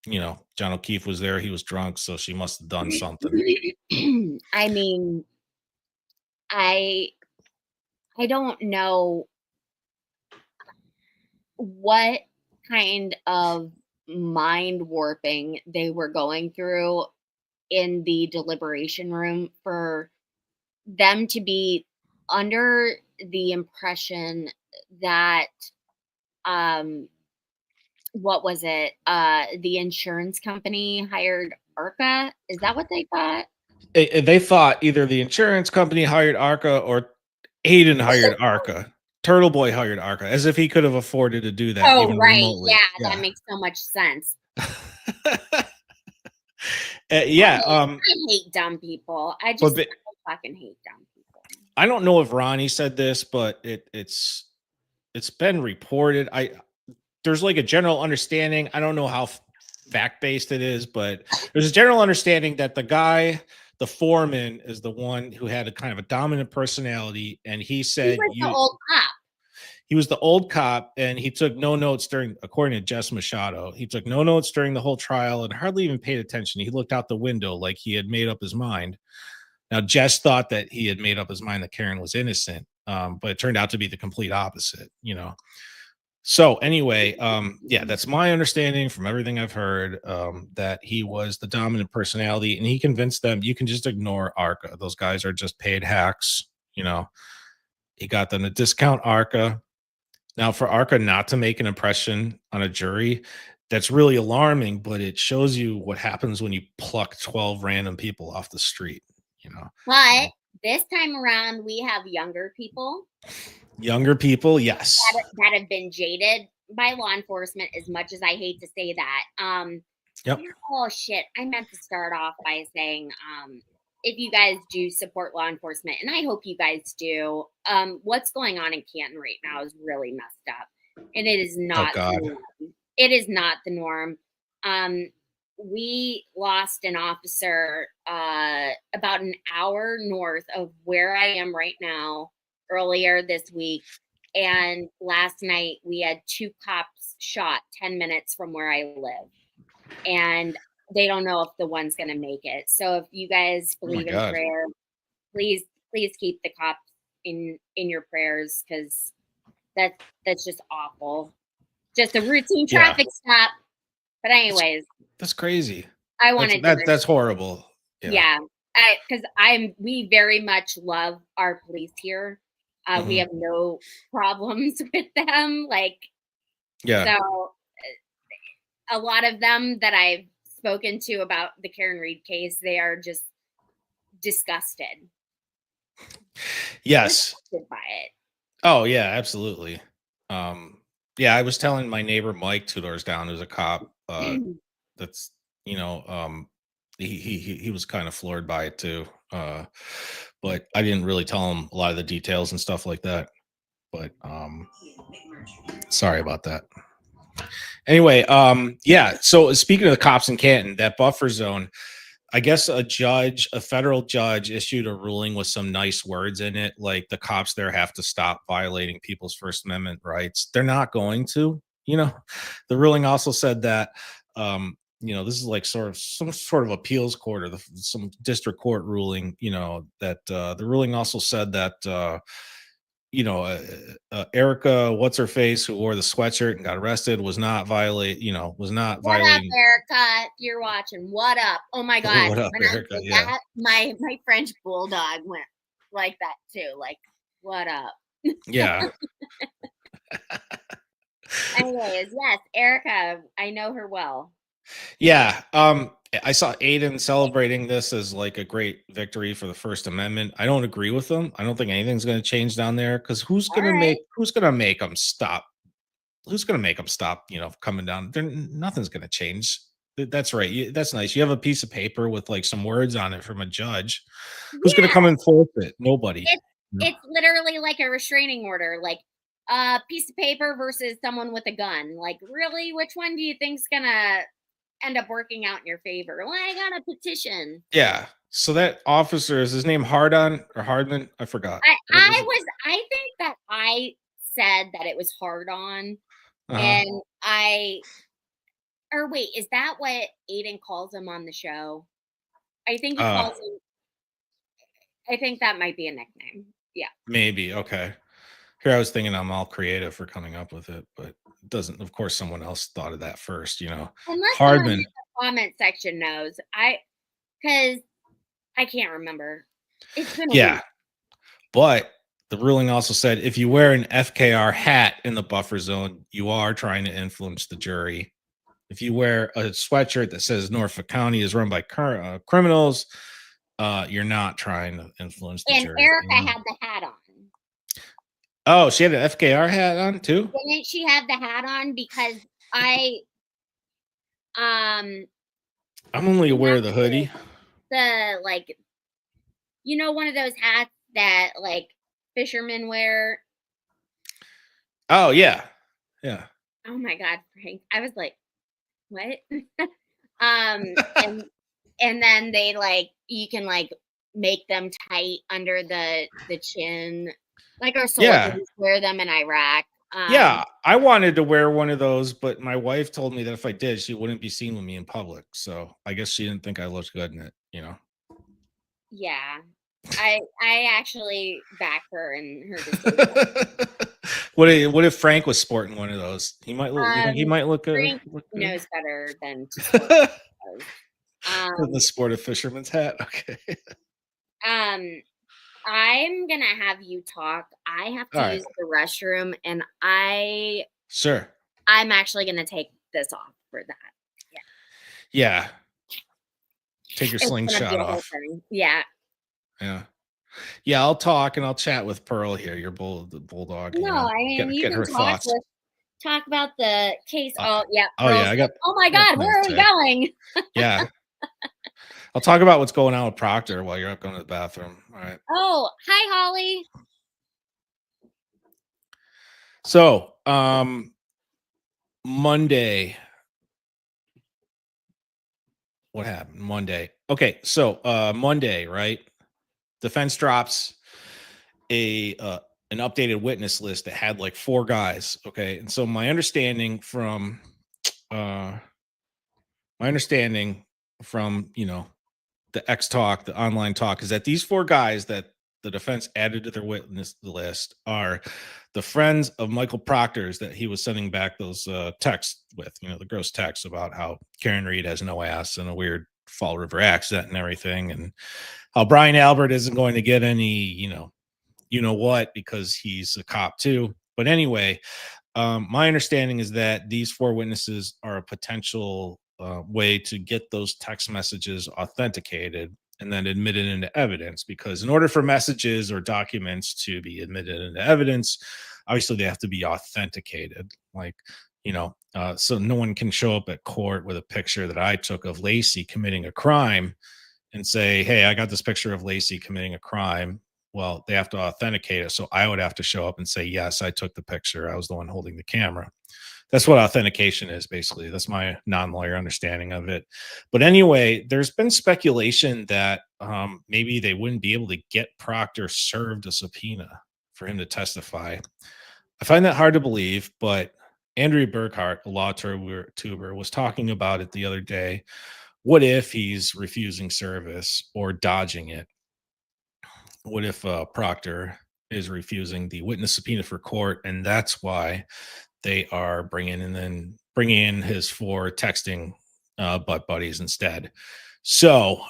you know, John O'Keefe was there, he was drunk, so she must have done something. I mean, I I don't know what kind of mind warping they were going through in the deliberation room for them to be under the impression that um what was it, the insurance company hired Arca. Is that what they thought? They thought either the insurance company hired Arca or Aiden hired Arca. Turtle Boy hired Arca, as if he could have afforded to do that Oh, even right. remotely. Yeah, that Yeah. makes so much sense. Yeah. I hate dumb people. But I fucking hate dumb people. I don't know if Ronnie said this, but it's been reported. There's like a general understanding. I don't know how fact based it is, but there's a general understanding that the foreman, is the one who had a kind of a dominant personality, and he He said was the old cop. he was the old cop, and he took no notes during, according to Jess Machado, he took no notes during the whole trial and hardly even paid attention. He looked out the window like he had made up his mind. Now, Jess thought that he had made up his mind that Karen was innocent, but it turned out to be the complete opposite, you know. So anyway, yeah, that's my understanding from everything I've heard, that he was the dominant personality, and he convinced them you can just ignore Arca. Those guys are just paid hacks, you know. He got them to discount Arca. Now, for Arca not to make an impression on a jury, that's really alarming, but it shows you what happens when you pluck 12 random people off the street, you know. But this time around, we have younger people. Younger people, yes. That have been jaded by law enforcement, as much as I hate to say that. Yep. Oh, shit. I meant to start off by saying, if you guys do support law enforcement, and I hope you guys do, what's going on in Canton right now is really messed up. And it is not. Oh, God. It is not the norm. We lost an officer about an hour north of where I am right now earlier this week. And last night we had 2 cops shot 10 minutes from where I live. And they don't know if the one's going to make it. So if you guys believe in prayer, please keep the cops in your prayers, because that's just awful. Just a routine traffic stop. But anyways, that's crazy. I wanted that's horrible. Yeah, because we very much love our police here. We have no problems with them. So a lot of them that I've spoken to about the Karen Reed case, they are just disgusted. Yes. Disgusted by it. Oh yeah, absolutely. Yeah, I was telling my neighbor Mike 2 doors down, who's a cop. That's he was kind of floored by it too. But I didn't really tell him a lot of the details and stuff like that. But sorry about that. Anyway, yeah. So speaking of the cops in Canton, that buffer zone, I guess a federal judge issued a ruling with some nice words in it, like the cops there have to stop violating people's First Amendment rights. They're not going to, The ruling also said that, this is like some sort of appeals court or some district court ruling, that the ruling also said that, Erica, what's her face, who wore the sweatshirt and got arrested, was not violating. What up, Erica? If you're watching, what up? Oh my God! What up, Erica? Yeah. My French bulldog went like that too. Like, what up? Yeah. Anyways, yes, Erica, I know her well. Yeah. I saw Aiden celebrating this as like a great victory for the First Amendment. I don't agree with them. I don't think anything's going to change down there, because who's going to make them stop? Who's going to make them stop, coming down? Nothing's going to change. That's right. That's nice. You have a piece of paper with like some words on it from a judge. Who's going to come enforce it? Nobody. It's literally like a restraining order, like a piece of paper versus someone with a gun. Like, really, which one do you think's going to end up working out in your favor? Well, I got a petition. Yeah. So that officer, is his name Hardman? I forgot. I think that I said that it was hard on. And wait, is that what Aiden calls him on the show? I think he calls him. I think that might be a nickname. Yeah. Maybe. Okay. Here, I was thinking I'm all creative for coming up with it, but it doesn't. Of course, someone else thought of that first, Unless Hardman. In the comment section knows. Because I can't remember. It's been a week. But the ruling also said if you wear an FKR hat in the buffer zone, you are trying to influence the jury. If you wear a sweatshirt that says Norfolk County is run by criminals, you're not trying to influence the jury. And Erica had the hat on. Oh, she had an FKR hat on too? Didn't she have the hat on? Because I'm only aware of the hoodie. The one of those hats that like fishermen wear. Oh yeah. Yeah. Oh my God, Frank. I was like, what? and then they you can make them tight under the chin. Like our soldiers wear them in Iraq. Yeah, I wanted to wear one of those, but my wife told me that if I did, she wouldn't be seen with me in public. So I guess she didn't think I looked good in it, Yeah, I actually back her in her decision. What if Frank was sporting one of those? He might look. You think he might look good? Frank knows better than the sport of fisherman's hat. Okay. I'm gonna have you talk. I have to use the restroom, and I'm actually gonna take this off for that. Yeah. Take your It's gonna be slingshot a whole off. thing. Yeah. Yeah, I'll talk and I'll chat with Pearl here, your bulldog. No, I mean you get can her thoughts. talk about the case. Oh yeah. Oh yeah, Oh my God, where are we going? Yeah. I'll talk about what's going on with Proctor while you're up going to the bathroom. All right. Oh, hi, Holly. So, Monday. What happened Monday? Okay, so Monday, right? Defense drops an updated witness list that had like 4 guys. Okay, and so my understanding from the X talk, the online talk, is that these 4 guys that the defense added to their witness list are the friends of Michael Proctor's that he was sending back those texts with, the gross texts about how Karen Reed has no ass and a weird Fall River accident and everything, and how Brian Albert isn't going to get any, what, because he's a cop too. But anyway, my understanding is that these 4 witnesses are a potential way to get those text messages authenticated and then admitted into evidence, because in order for messages or documents to be admitted into evidence, obviously they have to be authenticated. Like, so no one can show up at court with a picture that I took of Lacey committing a crime and say, hey, I got this picture of Lacey committing a crime. Well, they have to authenticate it. So I would have to show up and say, yes, I took the picture. I was the one holding the camera. That's what authentication is, basically. That's my non-lawyer understanding of it. But anyway, there's been speculation that maybe they wouldn't be able to get Proctor served a subpoena for him to testify. I find that hard to believe, but Andrea Burkhart, a law tuber, was talking about it the other day. What if he's refusing service or dodging it? What if Proctor is refusing the witness subpoena for court, and that's why they are bringing in his 4 texting butt buddies instead? So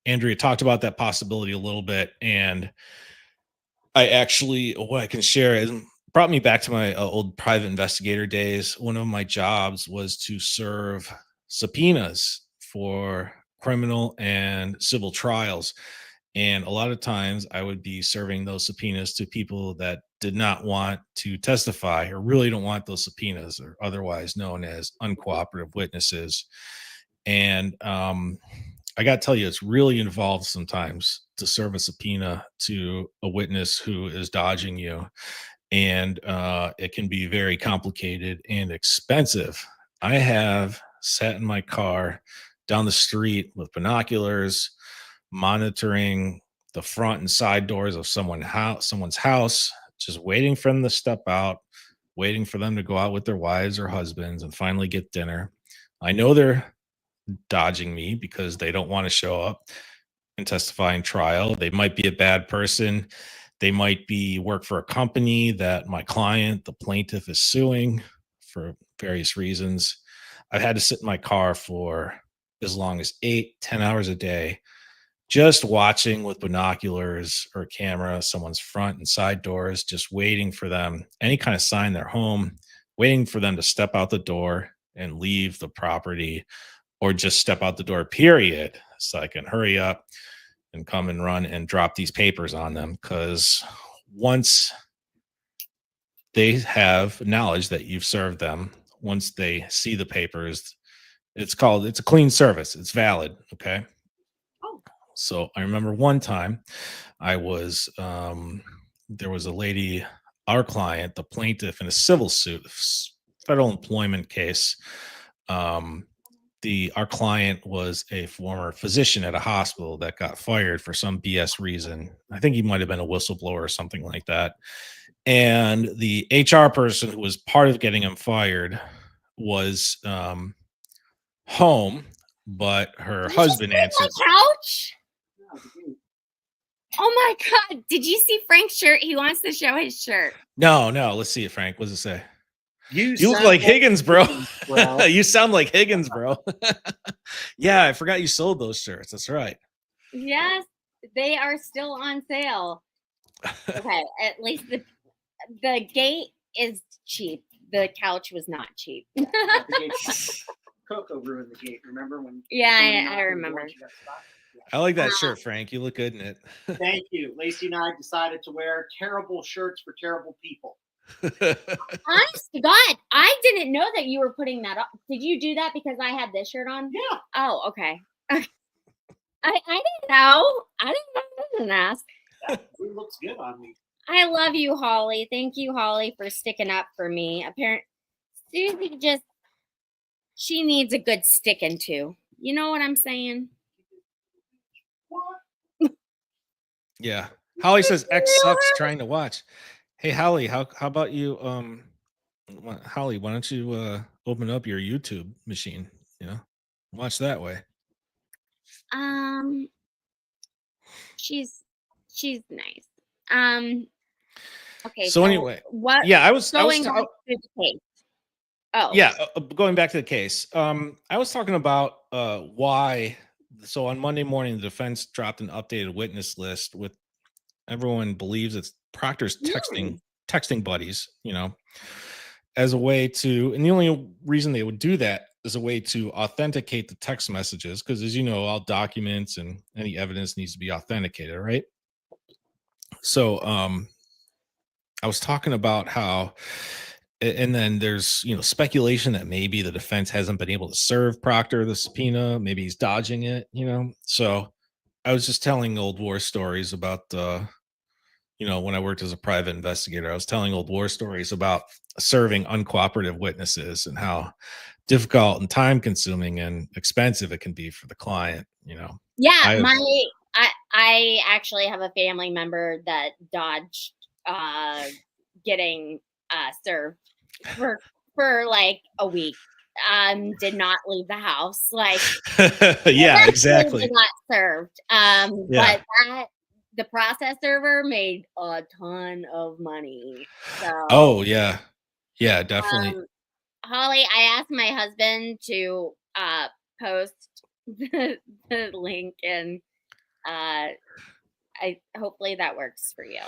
Andrea talked about that possibility a little bit, and what I can share is brought me back to my old private investigator days. One of my jobs was to serve subpoenas for criminal and civil trials. And a lot of times I would be serving those subpoenas to people that did not want to testify or really don't want those subpoenas, or otherwise known as uncooperative witnesses. And I got to tell you, it's really involved sometimes to serve a subpoena to a witness who is dodging you. And it can be very complicated and expensive. I have sat in my car down the street with binoculars, monitoring the front and side doors of someone's house, just waiting for them to step out, waiting for them to go out with their wives or husbands and finally get dinner. I know they're dodging me because they don't want to show up and testify in trial. They might be a bad person. They might work for a company that my client, the plaintiff, is suing for various reasons. I've had to sit in my car for as long as 8-10 hours a day, just watching with binoculars or camera someone's front and side doors, just waiting for them, any kind of sign they're home, waiting for them to step out the door and leave the property, or just step out the door, period, so I can hurry up and come and run and drop these papers on them. Because once they have knowledge that you've served them, once they see the papers, it's a clean service. It's valid. Okay. Oh. So I remember one time I was, there was a lady, our client, the plaintiff, in a civil suit, federal employment case. Our client was a former physician at a hospital that got fired for some BS reason. I think he might have been a whistleblower or something like that. And the HR person who was part of getting him fired was home, but her husband answered. My couch? Oh my God. Did you see Frank's shirt? He wants to show his shirt. No. Let's see it, Frank. What does it say? You look like Higgins, bro. You sound like Higgins, bro. Yeah, I forgot you sold those shirts. That's right. Yes, they are still on sale. Okay, at least the gate is cheap. the couch was not cheap. Coco ruined the gate. Remember when? Yeah, I remember. I like that shirt, Frank. You look good in it. Thank you. Lacey and I decided to wear terrible shirts for terrible people. Honest to God, I didn't know that you were putting that up. Did you do that because I had this shirt on? Yeah. Oh, okay. I didn't know. I didn't ask. That looks good on me. I love you, Holly. Thank you, Holly, for sticking up for me. Apparently, Susie she needs a good sticking to. You know what I'm saying? What? Yeah. Holly says X sucks trying to watch. Hey, Holly, how about you? Holly, why don't you open up your YouTube machine? Watch that way. She's nice. Okay. So anyway, what? Yeah, I was going on to the case. Oh. Yeah, going back to the case. I was talking about why. So on Monday morning, the defense dropped an updated witness list with everyone believes it's Proctor's texting buddies, as a way to, and the only reason they would do that is a way to authenticate the text messages, because as you know, all documents and any evidence needs to be authenticated, right? So I was talking about how, and then there's speculation that maybe the defense hasn't been able to serve Proctor the subpoena, maybe he's dodging it, so I was just telling old war stories about when I worked as a private investigator. I was telling old war stories about serving uncooperative witnesses and how difficult and time consuming and expensive it can be for the client. Yeah, I actually have a family member that dodged getting served for like a week. Did not leave the house. Like yeah, exactly. Got served. But the process server made a ton of money. So, oh yeah, definitely. Holly, I asked my husband to post the link, and hopefully that works for you.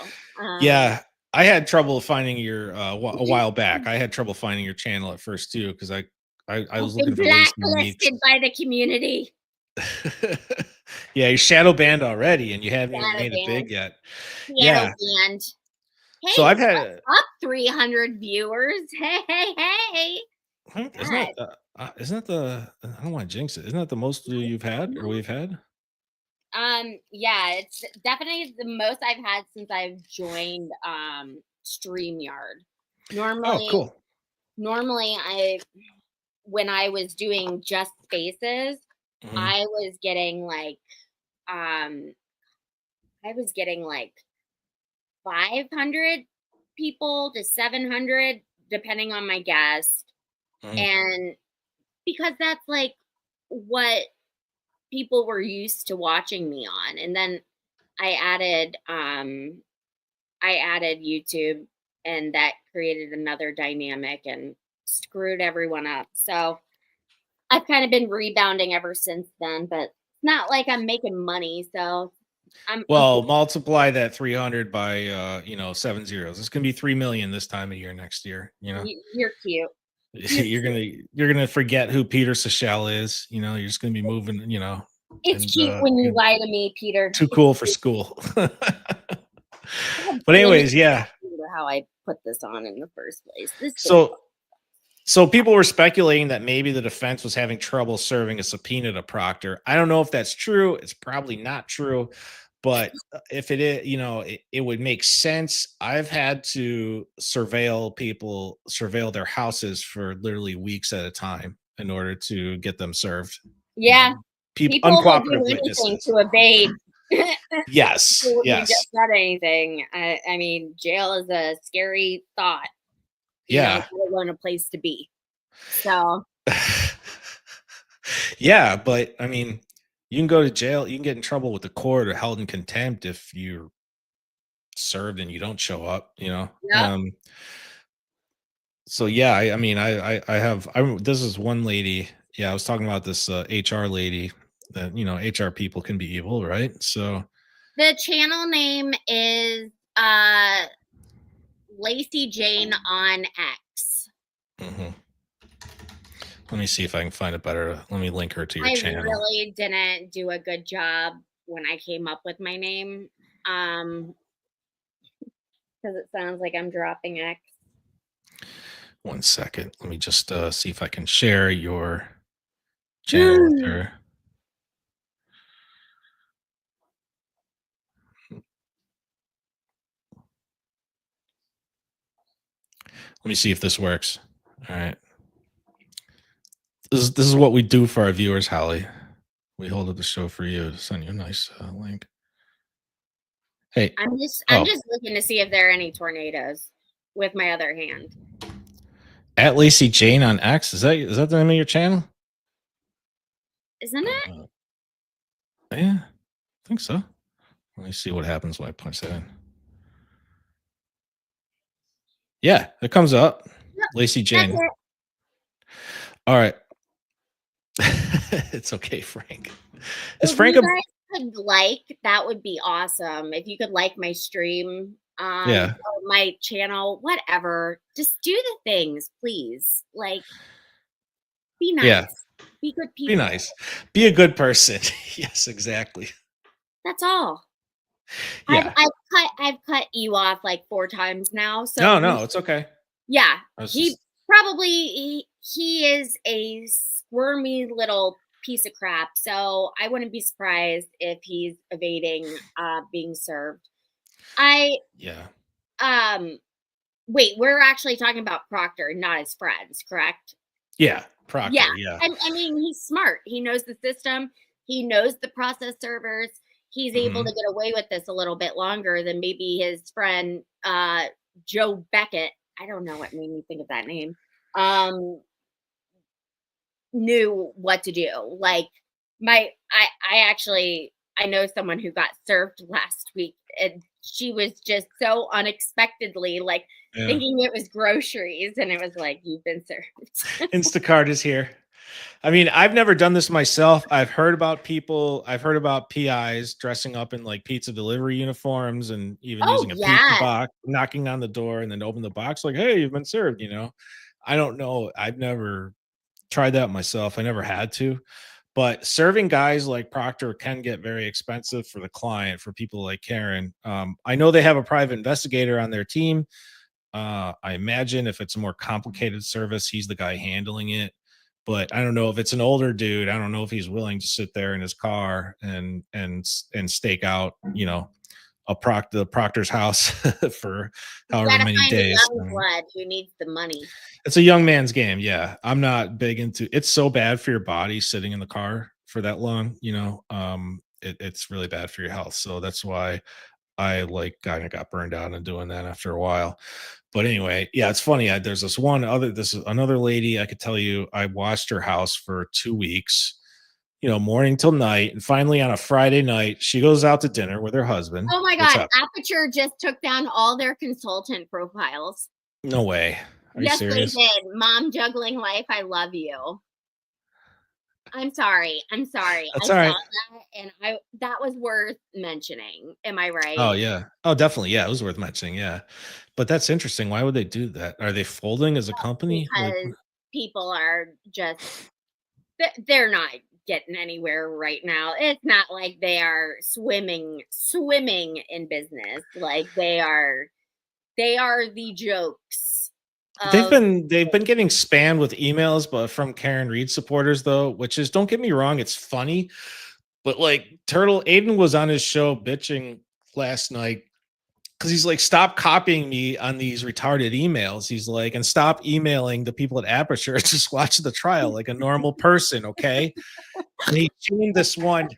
Yeah, I had trouble finding your a while back. I had trouble finding your channel at first too, because I was looking for blacklisted by the community. Yeah, you're shadow banned already, and you haven't even made it big yet. Shadow banned. Hey, so I've had up 300 viewers. Hey. Isn't that the? I don't want to jinx it. Isn't that the most you've had or we've had? Yeah, it's definitely the most I've had since I've joined StreamYard. Normally when I was doing just spaces, I was getting like 500 people to 700 depending on my guest. And because that's like what people were used to watching me on. And then I added YouTube, and that created another dynamic and screwed everyone up. So I've kind of been rebounding ever since then, but it's not like I'm making money. So multiply that 300 by 7 zeros. It's gonna be 3 million this time of year next year. You're cute. You're gonna forget who Peter Seychelles is. You're just gonna be moving. It's cute when you lie to me, Peter. Too cool for school. But anyways, yeah. How I put this on in the first place. So people were speculating that maybe the defense was having trouble serving a subpoena to Proctor. I don't know if that's true. It's probably not true. But if it is, it would make sense. I've had to surveil their houses for literally weeks at a time in order to get them served. Yeah. People uncooperative witnesses to evade. Yes. Yes. Just said anything. I mean, jail is a scary thought. Yeah. What a place to be. So. Yeah, but I mean, you can go to jail. You can get in trouble with the court or held in contempt if you're served and you don't show up. Yep. So yeah, this is one lady. Yeah, I was talking about this HR lady that HR people can be evil, right? So the channel name is Lacey Jane on X. Mhm. Let me see if I can find a better. Let me link her to your I channel. really didn't do a good job when I came up with my name. Because it sounds like I'm dropping X. 1 second. Let me just see if I can share your channel with her. Let me see if this works. All right. This is what we do for our viewers, Holly. We hold up the show for you to send you a nice link. Hey. I'm Oh, just looking to see if there are any tornadoes with my other hand. at Lacey Jane on X. Is that the name of your channel? Isn't it? Yeah, I think so. Let me see what happens when I punch that in. Yeah, it comes up. Yep, Lacey that's Jane. it. All right. It's okay, Frank. Is If Frank you a guys could that would be awesome. If you could like my stream, yeah. or my channel, whatever. Just do the things, please. Like, be nice. Yeah. Be good Be people. nice. Be a good person. Yes, exactly. That's all. Yeah. I've cut you off like 4 times now. So No, it's okay. yeah, he Just, probably he is a squirmy little piece of crap. So I wouldn't be surprised if he's evading being served. yeah. Wait, we're actually talking about Proctor, not his friends, correct? Yeah. Yeah. Proctor, yeah. And I mean, he's smart. He knows the system. He knows the process servers. He's able to Mhm. get away with this a little bit longer than maybe his friend Joe Beckett. I don't know what made me think of that name. Knew what to do. Like I know someone who got served last week, and she was just so unexpectedly like Yeah. thinking it was groceries, and it was like, you've been served. Instacart is here. I mean, I've never done this myself. I've heard about PIs dressing up in like pizza delivery uniforms and even Oh using a pizza yeah. box, knocking on the door and then open the box like, "Hey, you've been served," I don't know. I've never tried that myself. I never had to. But serving guys like Proctor can get very expensive for the client, for people like Karen. I know they have a private investigator on their team. I imagine if it's a more complicated service, he's the guy handling it. But I don't know if it's an older dude. I don't know if he's willing to sit there in his car and stake out, the proctor's house for You however gotta many find a days. young blood who needs the money. It's a young man's game. Yeah, I'm not big into. It's so bad for your body sitting in the car for that long. It's really bad for your health. So that's why I like kind of got burned out on doing that after a while. But anyway, yeah, it's funny. There's this is another lady. I could tell you, I watched her house for 2 weeks, morning till night. And finally on a Friday night, she goes out to dinner with her husband. Oh my What's god, up? Aperture just took down all their consultant profiles. No way. Are you Yes, they serious? did. Mom juggling life, I love you. I'm sorry. I That's saw all right. that and that was worth mentioning. Am I right? Oh yeah. Oh, definitely. Yeah, it was worth mentioning. Yeah. But that's interesting. Why would they do that? Are they folding as a company? Like, Because people are just they're not getting anywhere right now. It's not like they are swimming in business. Like they are the jokes they've of been they've been getting spammed with emails, but from Karen Reed supporters though, which is, don't get me wrong, it's funny, but like Turtle Aiden was on his show bitching last night because he's like, stop copying me on these retarded emails. He's like, and stop emailing the people at Aperture. Just watch the trial like a normal person, okay? And he shamed this one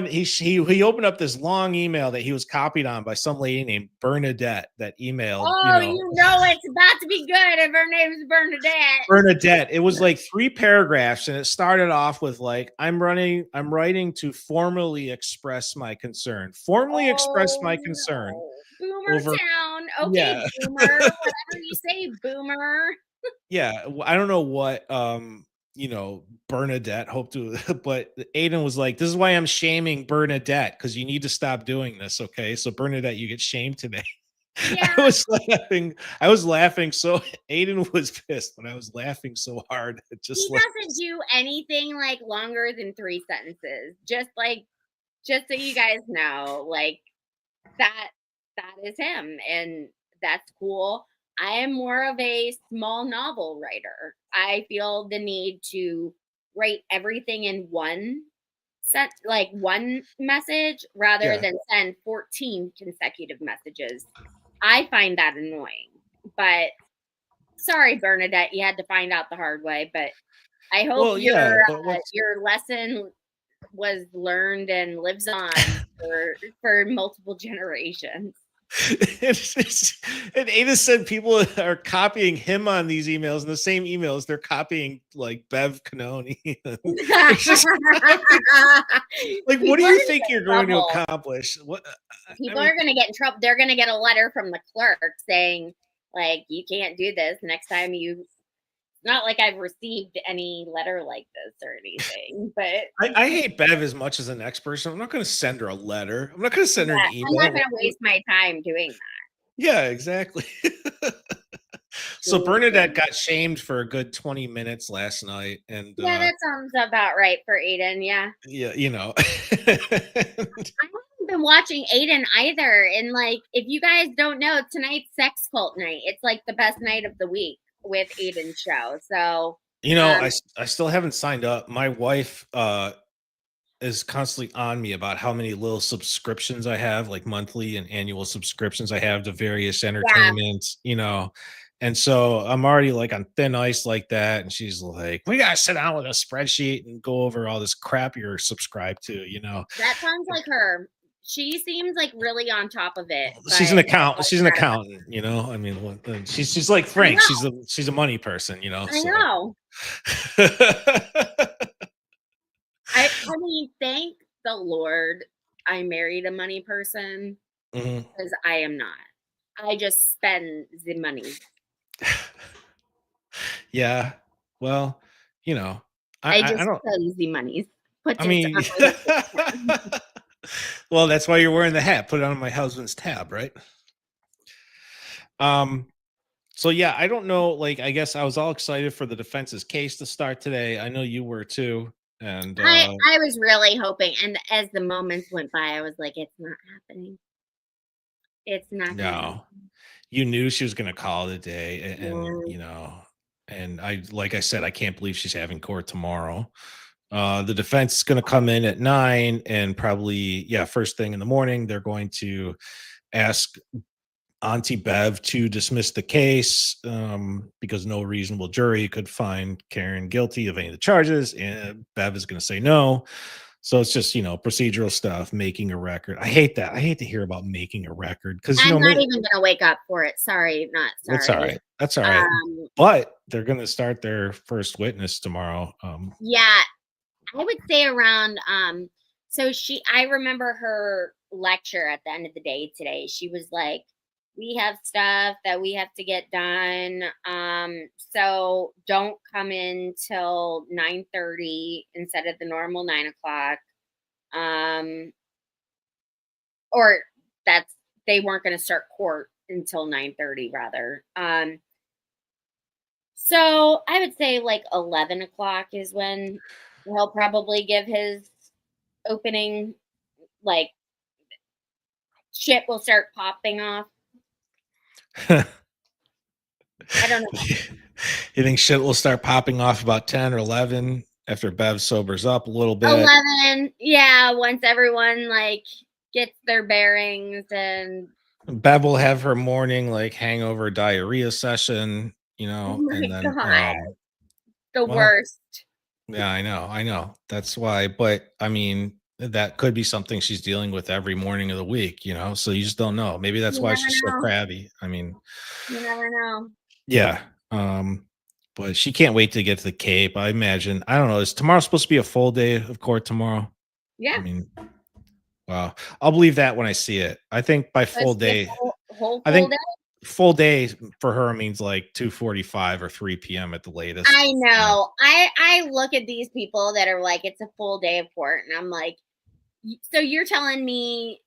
he opened up this long email that he was copied on by some lady named Bernadette that emailed, oh, you know it's about to be good if her name's Bernadette. Bernadette. It was like 3 paragraphs, and it started off with like, I'm writing to formally express my concern. Formally express my concern No. Boomer over town. Okay, yeah. boomer. Whatever you say, boomer. Yeah. I don't know what Bernadette hoped to, but Aiden was like, this is why I'm shaming Bernadette, because you need to stop doing this. Okay. So Bernadette, you get shamed today. Yeah. I was laughing so Aiden was pissed, but I was laughing so hard. It He just like doesn't do anything like longer than 3 sentences. Just so you guys know, like that is him, and that's cool. I am more of a small novel writer. I feel the need to write everything in one set, like one message, rather yeah. than send 14 consecutive messages. I find that annoying. But sorry, Bernadette, you had to find out the hard way. But I hope Well, yeah, but what's your lesson was learned and lives on for multiple generations. and Ada said people are copying him on these emails, and the same emails they're copying like Bev Canoni. It's just like, what do People are you gonna think get you're in going to trouble. accomplish? What I People mean, are going to get in trouble. They're going to get a letter from the clerk saying, like, you can't do this next time you. Not like I've received any letter like this or anything, but I hate Bev as much as the next person. I'm not going to send her a letter. I'm not going to send her an yeah, I'm not email. going to waste my time doing Yeah, exactly. So that. Bernadette got shamed for a good 20 minutes last night, and Yeah, that sounds about right for Aiden. Yeah. yeah, you know. I haven't been watching Aiden either. And like, if you guys don't know, tonight's sex cult night. It's like the best night of the week with Aiden's show. So, You know, I still haven't signed up. My wife is constantly on me about how many little subscriptions I have, like monthly and annual subscriptions I have to various yeah, entertainments, you know. And so I'm already like on thin ice like that. And she's like, we gotta sit down with a spreadsheet and go over all this crap you're subscribed to, you know. that sounds like her. She seems like really on top of it. She's But an accountant. She's an accountant, you know. I mean, she's like I Frank. know. She's a money person, you know. I So know. I mean, thank the Lord I married a money person, Mhm. because I am not. I just spend the money. Yeah. Well, you know, I I just don't. spend the monies. Put I it mean, on my husband's tab. well, that's why you're wearing the hat. Put it on my husband's tab, right? Um. So yeah, I don't know. Like, I guess I was all excited for the defense's case to start today. I know you were too. And I was really hoping, and as the moments went by, I was like, it's not happening. It's not gonna no, happen. you knew she was going to call it a day, and Yeah. you know, and like I said, I can't believe she's having court tomorrow. The defense is going to come in at 9, and probably, yeah, first thing in the morning, they're going to ask Auntie Bev to dismiss the case because no reasonable jury could find Karen guilty of any of the charges, and Bev is going to say no. So it's just, you know, procedural stuff, making a record. I hate that. I hate to hear about making a record because, you I'm know, not even gonna wake up for it. Sorry, not that's all sorry. right. That's all right. Um, But they're going to start their first witness tomorrow. yeah, I would say around so I remember her lecture at the end of the day today. She was like, we have stuff that we have to get done. So don't come in till 9:30 instead of the normal 9 o'clock. Or that's they weren't gonna start court until 9:30 rather. So I would say like 11 o'clock is when he'll probably give his opening, like shit will start popping off. I don't know. You think shit will start popping off about 10 or 11 after Bev sobers up a little bit? 11, yeah, once everyone like gets their bearings and Bev will have her morning like hangover diarrhea session, you oh know, my and then god, the well, worst. yeah, I know. That's why, but I mean, that could be something she's dealing with every morning of the week, you know. So you just don't know. Maybe that's You why never she's so know. crabby. I mean, You never know. yeah. But she can't wait to get to the Cape. I imagine. I don't know. Is tomorrow supposed to be a full day of court tomorrow? I Yeah. mean, wow. I'll believe that when I see it. I think by full Supposed to be a day, whole I full think day. full day for her means like 2:45 or 3 p.m. at the latest. I know. I look at these people that are like, it's a full day of court, and I'm like, so you're telling me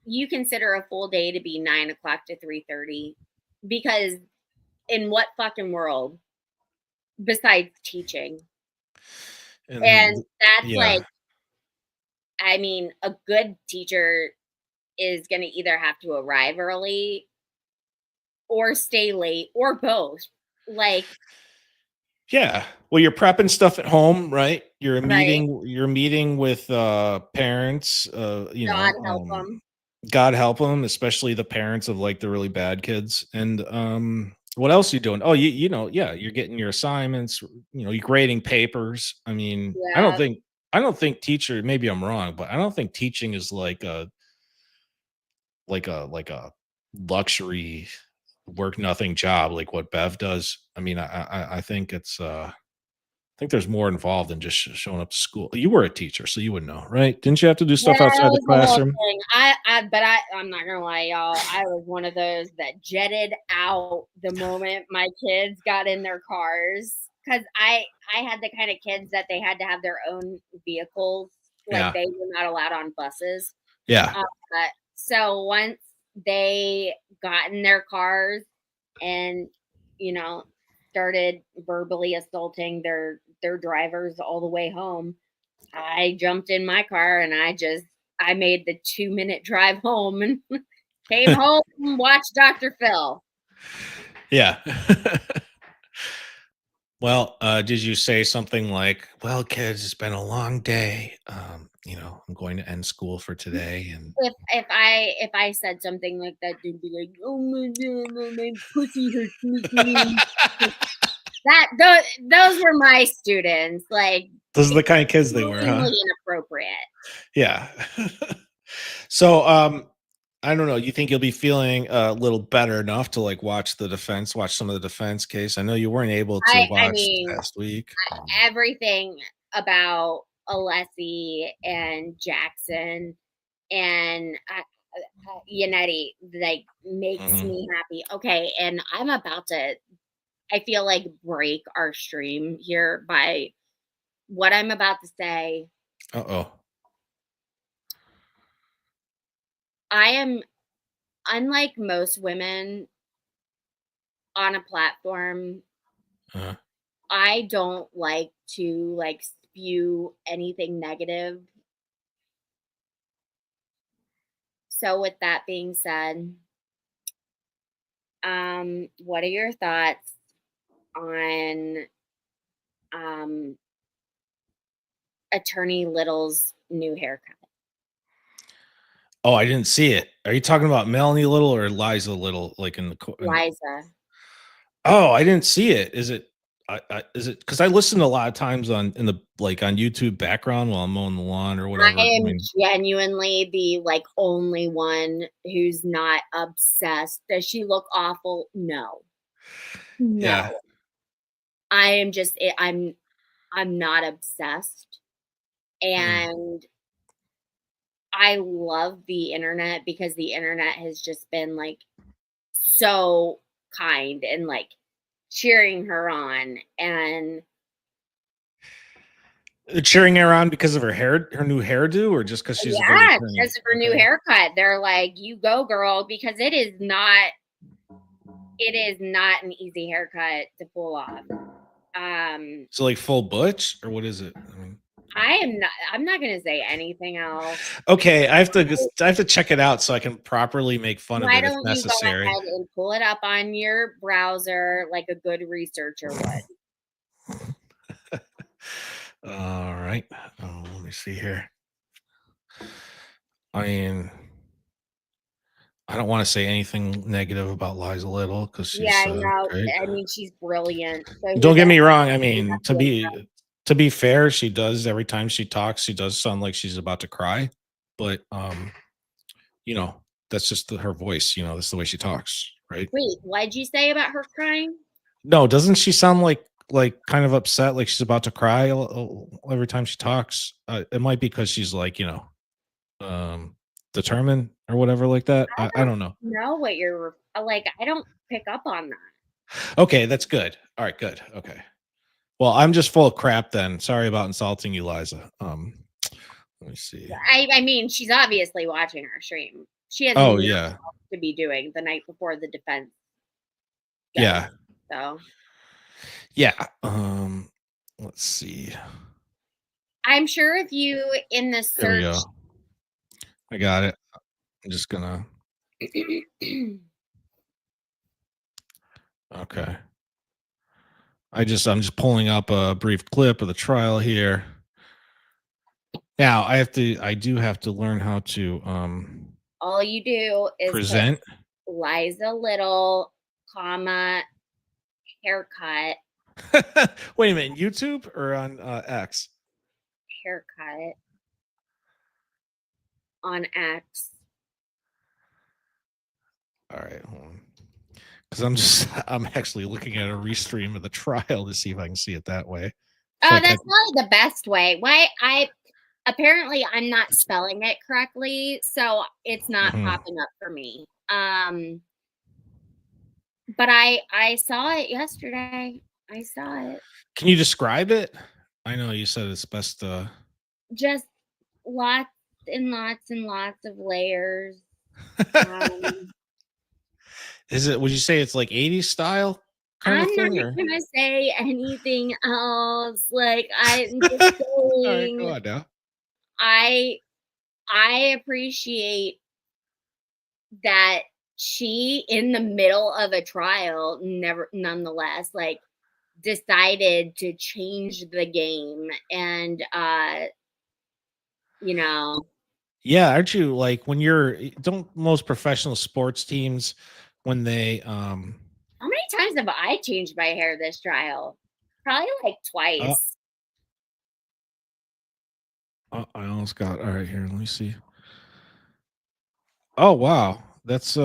you consider a full day to be 9 o'clock to 3:30? Because in what fucking world besides teaching? And that's yeah, like, I mean, a good teacher is going to either have to arrive early or stay late or both. Like, yeah. Well, you're prepping stuff at home, right? You're right. meeting with parents, God help them. God help them, especially the parents of like the really bad kids. And what else are you doing? Oh, yeah, you're getting your assignments, you're grading papers. I mean, Yeah. I don't think teacher, maybe I'm wrong, but I don't think teaching is like a luxury work nothing job like what Bev does. I mean, I think it's I think there's more involved than just showing up to school. You were a teacher, so you would know, right? Didn't you have to do Yeah, stuff that outside the was the whole classroom? thing. I'm not gonna lie, y'all. I was one of those that jetted out the moment my kids got in their cars because I had the kind of kids that they had to have their own vehicles, like Yeah, they were not allowed on buses. yeah. Uh, so once they got in their cars and you know started verbally assaulting their drivers all the way home, I jumped in my car and I made the 2-minute drive home and came home and watched Dr. Phil. Yeah. Well, did you say something like, "Well, kids, it's been a long day. I'm going to end school for today." And If I said something like that, they'd be like, "Oh my god, my pussy hurts me." Those were my students, like those are the kind of kids they were, huh? extremely inappropriate. Yeah. So, I don't know. You think you'll be feeling a little better enough to like watch some of the defense case? I know you weren't able to I watch mean, last week. everything about Alessi and Jackson and Yannetti like makes Mhm. me happy. Okay, and I'm about to I feel like break our stream here by what I'm about to say. Uh-oh. I am unlike most women on a platform. Uh, I don't like to like spew anything negative. So with that being said, what are your thoughts on um Attorney Little's new haircut? oh, I didn't see it. Are you talking about Melanie Little or Liza Little? Like in the Liza. oh, I didn't see it. Is it? Is it because I listen a lot of times on in the like on YouTube background while I'm mowing the lawn or I whatever. I am mean, genuinely the like only one who's not obsessed. Does she look awful? No. yeah, No. I am just I'm not obsessed. mm, And I love the internet because the internet has just been like so kind and like cheering her on. And cheering her on because of her new hairdo, or just because she's a good yeah, attorney. because of her new Okay. haircut, they're like, you go, girl, because it is not an easy haircut to pull off. So like full butch, or what is it? I mean, I'm not gonna say anything else. okay, I have to check it out so I can properly make fun of Why it if don't you go necessary. ahead and pull it up on your browser like a good researcher would? All right. Oh, let me see here. I mean, I don't want to say anything negative about Liza Little because Yeah, she's I know. great. I mean, she's brilliant. So who Don't the get me hell wrong. I you mean, have to impress? to be fair, she does every time she talks, she does sound like she's about to cry. But you know, that's just her voice. That's the way she talks, right? Wait, what'd you say about her crying? No, doesn't she sound like kind of upset, like she's about to cry every time she talks? It might be because she's like um, determined or whatever like that. I I don't don't know. know what you're like. I don't pick up on that. Okay, that's good. All right, good. Okay. Well, I'm just full of crap then. Sorry about insulting you, Liza. Let me see. I mean, she's obviously watching our stream. She has Oh nothing yeah. to be doing the night before the defense. Yeah. So Yeah. Let's see. I'm sure if you in the There we search. go. I got it. I'm just gonna. Okay. I'm just pulling up a brief clip of the trial here. Now I do have to learn how to All you do is present. put Liza Little, comma, haircut, Wait a minute, YouTube or on X? haircut on X. All right, hold on. Because I'm actually looking at a restream of the trial to see if I can see it that way. Oh, Like that's probably the best way. Why apparently I'm not spelling it correctly, so it's not popping up for me. But I saw it yesterday. I saw it. Can you describe it? I know you said it's best Just lots and lots and lots of layers. Would you say it's like 80s style kind I'm of not thing? Or? gonna say anything else. Like I'm just All right, saying, go on now. I appreciate that she, in the middle of a trial, nonetheless, like decided to change the game and you know. Yeah, aren't you like when don't most professional sports teams when they How many times have I changed my hair this trial? Probably like twice. I almost got all right here. Let me see. Oh wow. That's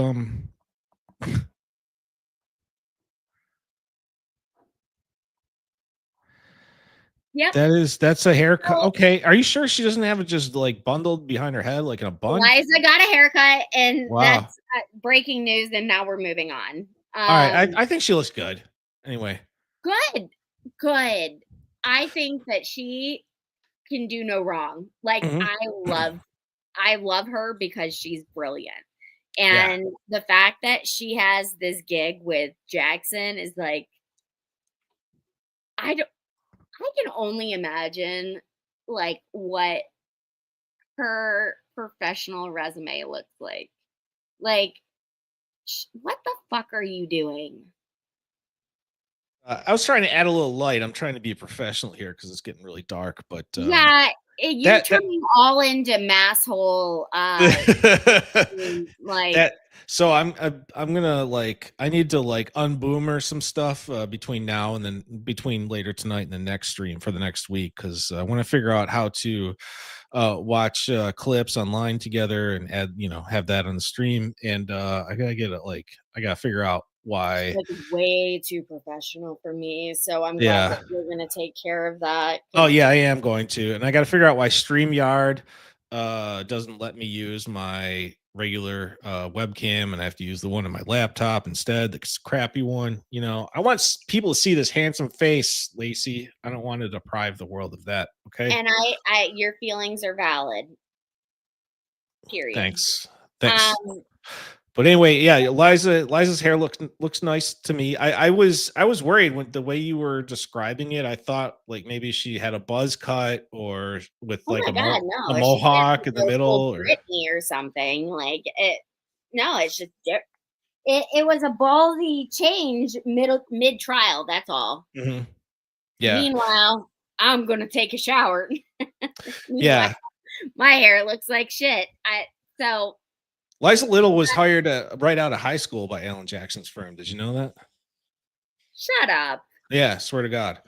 Yep. That's a haircut. Okay. Are you sure she doesn't have it just like bundled behind her head like in a bun? Liza got a haircut, and Wow. that's breaking news. And now we're moving on. All right. I think she looks good. Anyway. Good. I think that she can do no wrong. Like I love her because she's brilliant. And the fact that she has this gig with Jackson is like, I can only imagine like what her professional resume looks like. Like, what the fuck are you doing? I was trying to add a little light. I'm trying to be a professional here because it's getting really dark. But yeah, you're turning all into masshole. Like that. So I'm gonna like I need to like unboomer some stuff between now and then between later tonight and the next stream for the next week because I want to figure out how to watch clips online together and add have that on the stream and I gotta figure out why. Like way too professional for me, so I'm glad that you're gonna take care of that. Oh yeah, I am going to, and I got to figure out why StreamYard doesn't let me use my regular webcam, and I have to use the one on my laptop instead, the crappy one. I want people to see this handsome face, Lacey. I don't want to deprive the world of that. Okay. And I your feelings are valid. Period. Thanks. But anyway, yeah, Liza's hair looks nice to me. I was worried when the way you were describing it. I thought like maybe she had a buzz cut or with a mohawk in the middle or Britney or something like it. No, it's just it was a ballsy change mid trial. That's all. Mm-hmm. Yeah. Meanwhile, I'm gonna take a shower. Yeah. My hair looks like shit. Liza Little was hired right out of high school by Alan Jackson's firm. Did you know that? Shut up. Yeah, swear to God.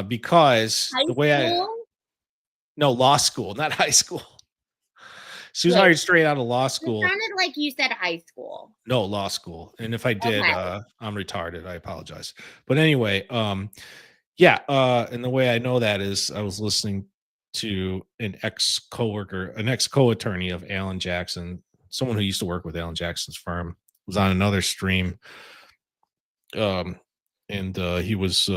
Because high the way school? No, law school, not high school. She was hired straight out of law school. It sounded like you said high school. No, law school. And if I did, I'm retarded. I apologize. But anyway, and the way I know that is I was listening to an ex-co-attorney of Alan Jackson, someone who used to work with Alan Jackson's firm, was on another stream. And he was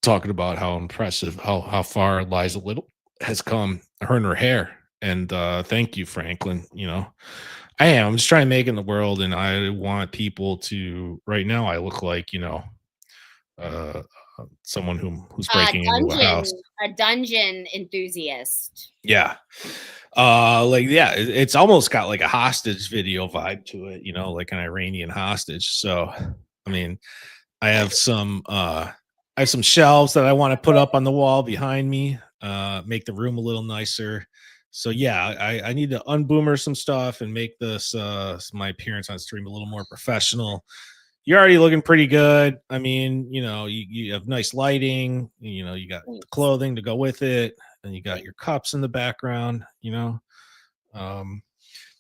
talking about how impressive, how far Liza Little has come, her and her hair. And thank you, Franklin. I am. I'm just trying to make it in the world, and I want people to. Right now, I look like uh, someone who's breaking into a house. A dungeon enthusiast. Yeah. It's almost got like a hostage video vibe to it, like an Iranian hostage. So, I mean, I have some shelves that I want to put up on the wall behind me, make the room a little nicer. So yeah, I need to unboomer some stuff and make this my appearance on stream a little more professional. You're already looking pretty good. I mean, you have nice lighting, you got the clothing to go with it, and you got your cups in the background, but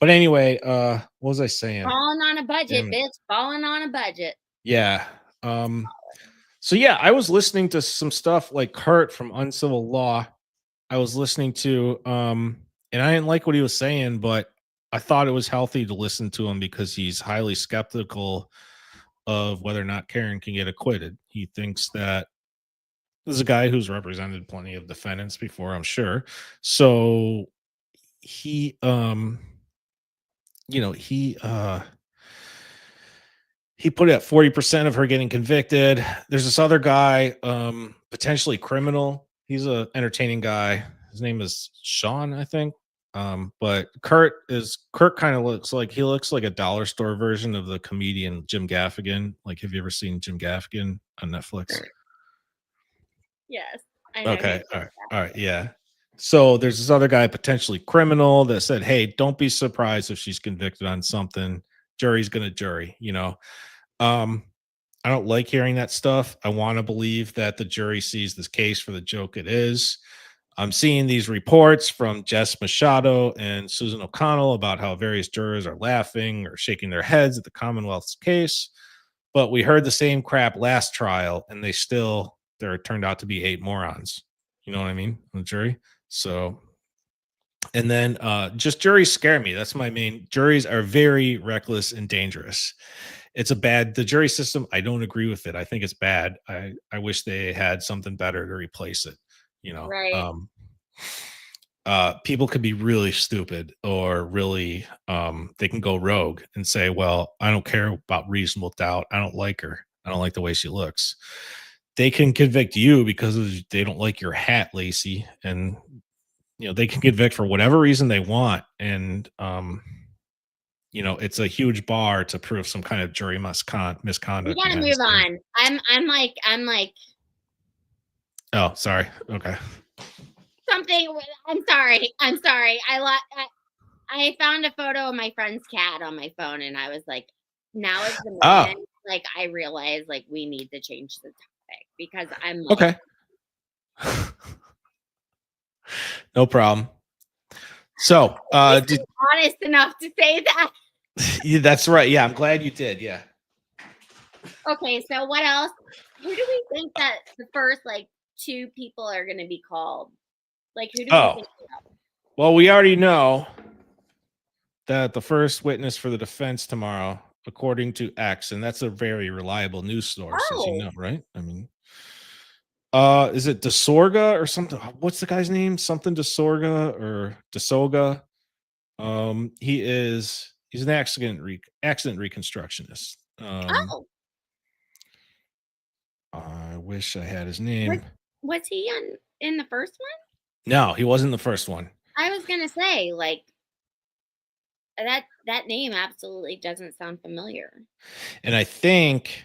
anyway, what was I saying? Falling on a budget, bitch. Falling on a budget. Yeah. So yeah, I was listening to some stuff like Kurt from Uncivil Law. I was listening to and I didn't like what he was saying, but I thought it was healthy to listen to him because he's highly skeptical of whether or not Karen can get acquitted. He thinks that this is a guy who's represented plenty of defendants before, I'm sure. So he he put it at 40% of her getting convicted. There's this other guy, potentially criminal. He's a entertaining guy. His name is Sean, I think. But Kurt kind of looks like a dollar store version of the comedian Jim Gaffigan. Like, have you ever seen Jim Gaffigan on Netflix? Yes. I know. Okay. All right. Yeah. So there's this other guy, potentially criminal, that said, hey, don't be surprised if she's convicted on something. Jury's gonna jury, I don't like hearing that stuff. I want to believe that the jury sees this case for the joke it is. I'm seeing these reports from Jess Machado and Susan O'Connell about how various jurors are laughing or shaking their heads at the Commonwealth's case. But we heard the same crap last trial, and there turned out to be 8 morons. You know what I mean? On the jury. So, and then just juries scare me. That's my main. Juries are very reckless and dangerous. The jury system, I don't agree with it. I think it's bad. I wish they had something better to replace it. Right. People could be really stupid, or really they can go rogue and say, well, I don't care about reasonable doubt. I don't like her. I don't like the way she looks. They can convict you because they don't like your hat, Lacey. And they can convict for whatever reason they want. And it's a huge bar to prove some kind of jury misconduct. We gotta move on. I'm like. Oh, sorry. Okay. Something. I'm sorry. I found a photo of my friend's cat on my phone, and I was like, now is the moment. Like, I realized, like, we need to change the topic because I'm like, okay. No problem. So, honest enough to say that. Yeah, that's right. Yeah, I'm glad you did. Yeah. Okay, so what else? Who do we think that the first 2 people are going to be called? Like, who do we think about? Well, we already know that the first witness for the defense tomorrow, according to X, and that's a very reliable news source, as you know, right? I mean, is it DeSorga or something? What's the guy's name? Something DeSorga or DeSoga. He's an accident reconstructionist. I wish I had his name. Was he in the first one? No, he wasn't the first one. I was gonna say, that name absolutely doesn't sound familiar. And I think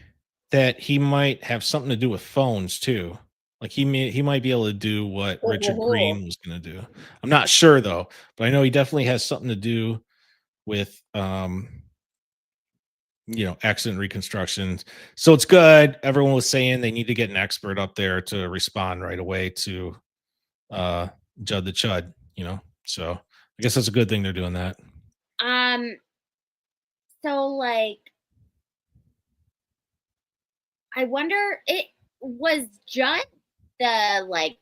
that he might have something to do with phones too. Like he might be able to do what Richard Green was going to do. I'm not sure though, but I know he definitely has something to do with accident reconstructions. So it's good. Everyone was saying they need to get an expert up there to respond right away to Judd the Chud, So I guess that's a good thing they're doing that. So I wonder, it was Judd the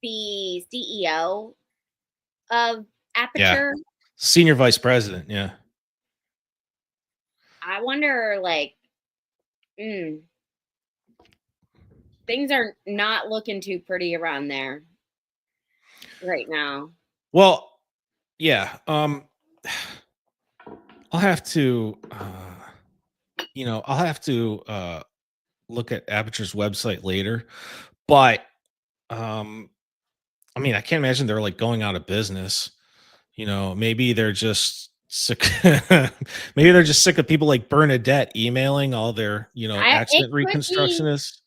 CEO of Aperture? Yeah. Senior vice president, yeah. I wonder, things are not looking too pretty around there right now. Well, yeah. I'll have to, I'll have to look at Aperture's website later. But I mean, I can't imagine they're like going out of business. Maybe they're just sick. Maybe they're just sick of people like Bernadette emailing all their, It accident could be. reconstructionists.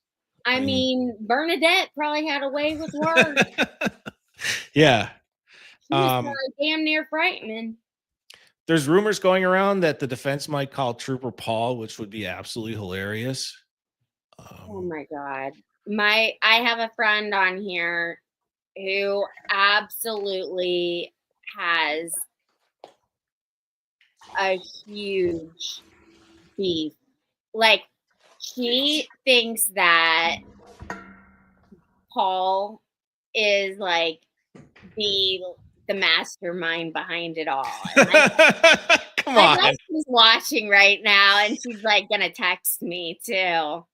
I mean, Bernadette probably had a way with words. Yeah. She was probably damn near frightening. There's rumors going around that the defense might call Trooper Paul, which would be absolutely hilarious. Oh my God. I have a friend on here who absolutely has a huge beef. Like, she thinks that Paul is like the mastermind behind it all. And Come on. I she's watching right now, and she's like gonna text me too,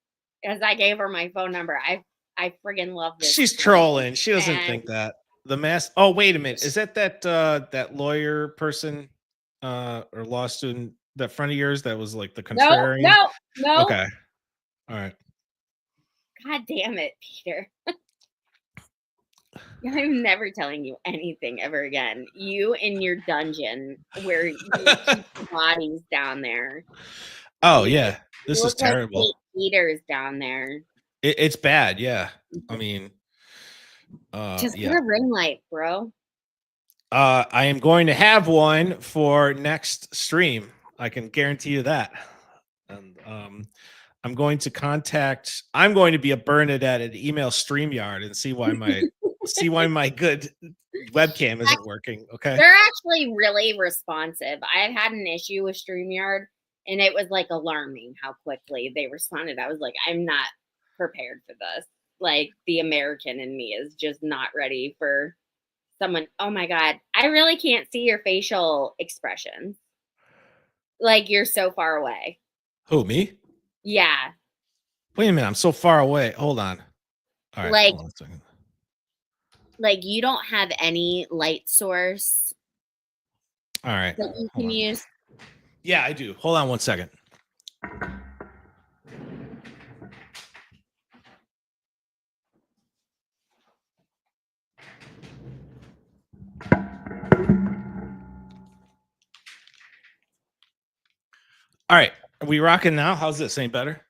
because I gave her my phone number. I friggin' love this. She's trolling. She doesn't think that Oh, wait a minute. Is that lawyer person or law student, that friend of yours that was like the contrarian? No. Okay. All right. God damn it, Peter. I'm never telling you anything ever again. You in your dungeon where you keep bodies down there. Oh yeah, this is terrible. Eaters down there. It's bad. Yeah, I mean, just get a ring light, bro. I am going to have one for next stream. I can guarantee you that. And I'm going to be a Bernadette at email StreamYard and see why my good webcam isn't working. Okay. They're actually really responsive. I've had an issue with StreamYard, and it was like alarming how quickly they responded. I was like, I'm not prepared for this. Like, the American in me is just not ready for someone. Oh my God. I really can't see your facial expressions. Like, you're so far away. Who, me? Yeah. Wait a minute. I'm so far away. Hold on. All right. Like, hold on a second. Like, you don't have any light source. All right. That you can use. Yeah, I do. Hold on one second. All right. Are we rocking now? How's this? Ain't better?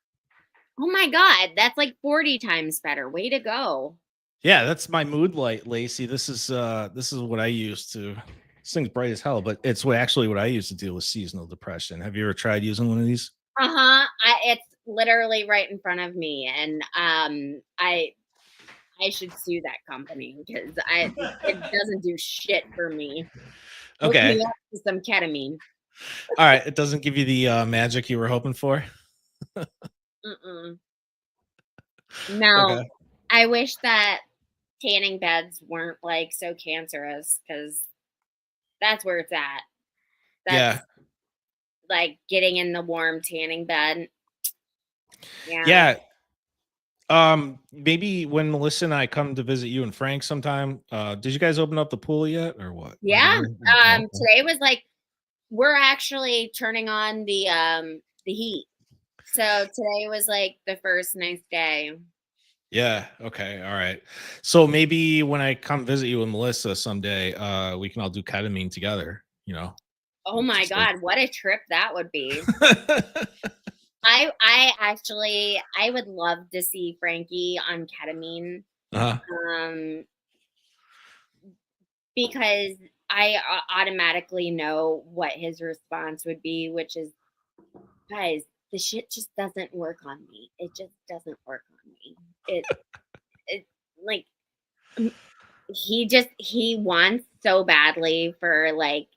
Oh my God. That's like 40 times better. Way to go. Yeah, that's my mood light, Lacey. This is what I use to. This thing's bright as hell, but it's actually what I use to deal with seasonal depression. Have you ever tried using one of these? It's literally right in front of me, and I should sue that company because it doesn't do shit for me. Okay. Some ketamine. All right, it doesn't give you the magic you were hoping for. No, okay. I wish that tanning beds weren't like so cancerous, because that's where it's at. That's like getting in the warm tanning bed. Yeah. Maybe when Melissa and I come to visit you and Frank sometime, did you guys open up the pool yet or what? Yeah. Today was like, we're actually turning on the heat. So today was like the first nice day. Yeah. Okay. All right. So maybe when I come visit you and Melissa someday, we can all do ketamine together, Oh my God, what a trip that would be. I would love to see Frankie on ketamine. Because I automatically know what his response would be, which is, guys, the shit just doesn't work on me. It just doesn't work on me. It like, he wants so badly for like